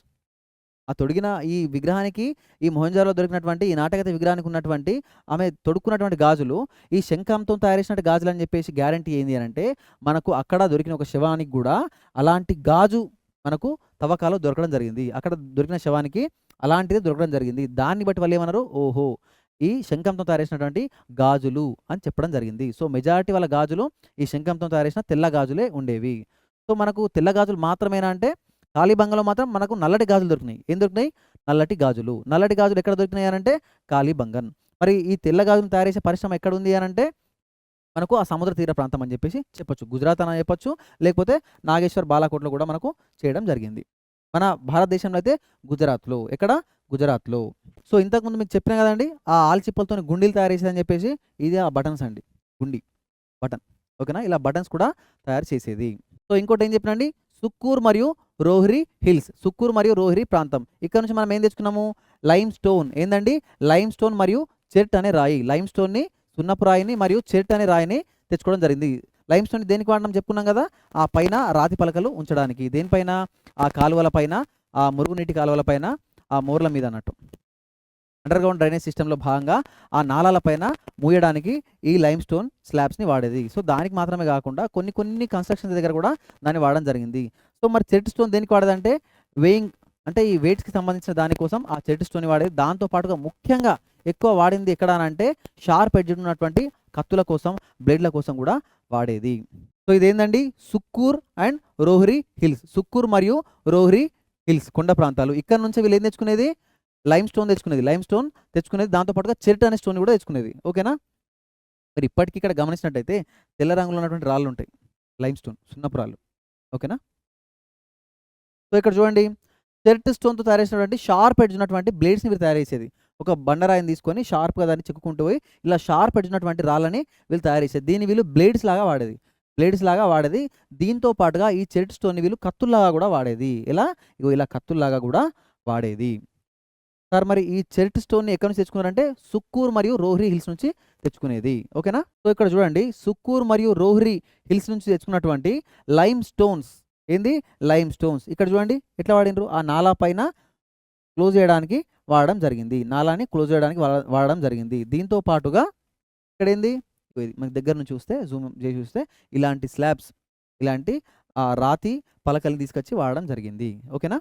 ఆ తొడిగిన ఈ విగ్రహానికి ఈ మొహెంజోదారోలో దొరికినటువంటి ఈ నాటకత విగ్రహానికి ఉన్నటువంటి ఆమె తొడుక్కున్నటువంటి గాజులు ఈ శంఖంతో తయారు చేసినట్టు గాజులని చెప్పేసి గ్యారంటీ ఏంది అనంటే, మనకు అక్కడ దొరికిన ఒక శవానికి గూడా అలాంటి గాజు మనకు తవ్వకాల్లో దొరకడం జరిగింది. అక్కడ దొరికిన శవానికి అలాంటిదే దొరకడం జరిగింది. దాన్ని బట్టి వాళ్ళేమన్నారు, ఓహో! ఈ శంఖంతో తయారు చేసినటువంటి గాజులు అని చెప్పడం జరిగింది. సో, మెజారిటీ వాళ్ళ గాజులు ఈ శంఖంతో తయారు చేసిన తెల్ల గాజులే ఉండేవి. సో, మనకు తెల్ల గాజులు మాత్రమేనా అంటే కాళీబంగంలో మాత్రం మనకు నల్లటి గాజులు దొరికినాయి. ఏం దొరికినాయి? నల్లటి గాజులు. నల్లటి గాజులు ఎక్కడ దొరికినాయి అనంటే కాళీబంగన్. మరి ఈ తెల్ల గాజులను తయారు చేసే పరిశ్రమ ఎక్కడుంది అనంటే మనకు ఆ సముద్ర తీర ప్రాంతం అని చెప్పేసి చెప్పొచ్చు. గుజరాత్ అని చెప్పొచ్చు. లేకపోతే నాగేశ్వర్, బాలాకోట్‌లో కూడా మనకు చేయడం జరిగింది. మన భారతదేశంలో అయితే గుజరాత్‌లో. ఎక్కడ? గుజరాత్‌లో. సో, ఇంతకుముందు మీకు చెప్పినా గదండీ! ఆ ఆల్చిప్పలతోని గుండీలు తయారు చేసేదని చెప్పేసి ఇది ఆ బటన్స్ అండి. గుండి. బటన్. ఓకేనా? ఇలా బటన్స్ కూడా తయారు చేసేది. సో, ఇంకోటి ఏం చెప్పినండి? సుక్కూర్ మరియు రోహ్రీ హిల్స్. సుక్కూర్ మరియు రోహ్రీ ప్రాంతం. ఇక్కడ నుంచి మనం ఏం తెచ్చుకున్నాము? Limestone. ఏందండి? లైమ్ స్టోన్ మరియు చెర్ట్ అనే రాయి. లైమ్ స్టోన్‌ని సున్నపు రాయిని మరియు చెర్ట్ అనే రాయిని తెచ్చుకోవడం జరిగింది. లైమ్ స్టోన్ దేనికి వాడడం చెప్పుకున్నాం గదా! ఆ పైన రాతి పలకలు ఉంచడానికి. దేనిపైన? ఆ కాలువల పైన, ఆ మురుగునీటి కాలువల పైన, ఆ మోర్ల మీద అన్నట్టు. అండర్‌గ్రౌండ్ డ్రైనేజ్ సిస్టమ్‌లో భాగంగా ఆ నాలాల పైన మూయడానికి ఈ లైమ్ స్టోన్ స్లాబ్స్‌ని వాడేది. సో, దానికి మాత్రమే గాకుండా కొన్ని కన్‌స్ట్రక్షన్స్ దగ్గర గూడా దాన్ని వాడడం జరిగింది. సో, మరి చెర్ట్ స్టోన్ దేనికి వాడేదంటే వేయింగ్ అంటే ఈ వెయిట్స్‌కి సంబంధించిన దానికోసం ఆ చెర్ట్ స్టోన్‌ని వాడేది. దాంతో పాటుగా ముఖ్యంగా ఎక్కువ వాడింది ఎక్కడ అనంటే షార్ప్ ఎడ్జ్ ఉన్నటువంటి కత్తుల కోసం, బ్లేడ్‌ల కోసం గూడా వాడేది. సో, ఇదేందండి సుక్కూర్ అండ్ రోహ్రీ హిల్స్. సుక్కూర్ మరియు రోహ్రీ హిల్స్ కొండ ప్రాంతాలు. ఇక్కడ నుంచి వీళ్ళు ఏం తెచ్చుకునేది? లైమ్ స్టోన్ తెచ్చుకునేది. లైమ్ స్టోన్ తెచ్చుకునేది. దాంతో పాటుగా చెర్ట్ అనే స్టోన్ గూడా తెచ్చుకునేది. ఓకేనా? మరి ఇప్పటికి ఇక్కడ గమనించినట్టయితే తెల్ల రంగులో ఉన్నటువంటి రాళ్ళుంటాయి. లైమ్ స్టోన్ సున్నపు రాళ్ళు. ఓకేనా? సో, ఇక్కడ చూడండి చెర్ట్ స్టోన్‌తో తయారు చేసినటువంటి షార్ప్ ఎడ్జ్ ఉన్నటువంటి బ్లేడ్స్‌ని వీళ్ళు తయారు చేసేది. ఒక బండరాయిని తీసుకొని షార్ప్‌గా దాన్ని చెక్కుకుంటూ పోయి ఇలా షార్ప్ ఎడ్జ్ ఉన్నటువంటి రాళ్ళని వీళ్ళు తయారు చేసేది. దీన్ని వీళ్ళు బ్లేడ్స్ లాగా వాడేది. బ్లేడ్స్ లాగా వాడేది. దీంతో పాటుగా ఈ చెర్ట్ స్టోన్‌ని వీళ్ళు కత్తుల్లాగా గూడా వాడేది. ఎలా? ఇగో ఇలా కత్తుల్లాగా గూడా వాడేది. సార్ మరి ఈ చెర్ట్ స్టోన్‌ని ఎక్కడి నుంచి తెచ్చుకున్నారంటే సుక్కూర్ మరియు రోహ్రీ హిల్స్ నుంచి తెచ్చుకునేది. ఓకేనా? సో, ఇక్కడ చూడండి సుక్కూర్ మరియు రోహ్రీ హిల్స్ నుంచి తెచ్చుకున్నటువంటి లైమ్ స్టోన్స్. ఏంది? Lime stones. ఇక్కడ చూడండి ఎట్లా వాడిండ్రు? ఆ నాలా పైన క్లోజ్ చేయడానికి వాడడం జరిగింది. నాలాని క్లోజ్ చేయడానికి వాడడం జరిగింది. దీంతో పాటుగా ఇక్కడేంది? ఇది మనకి దగ్గర నుంచి చూస్తే జూమ్ చేసి చూస్తే ఇలాంటి స్లాబ్స్, ఇలాంటి రాతి పలకల్ని తీసుకొచ్చి వాడడం జరిగింది. ఓకేనా?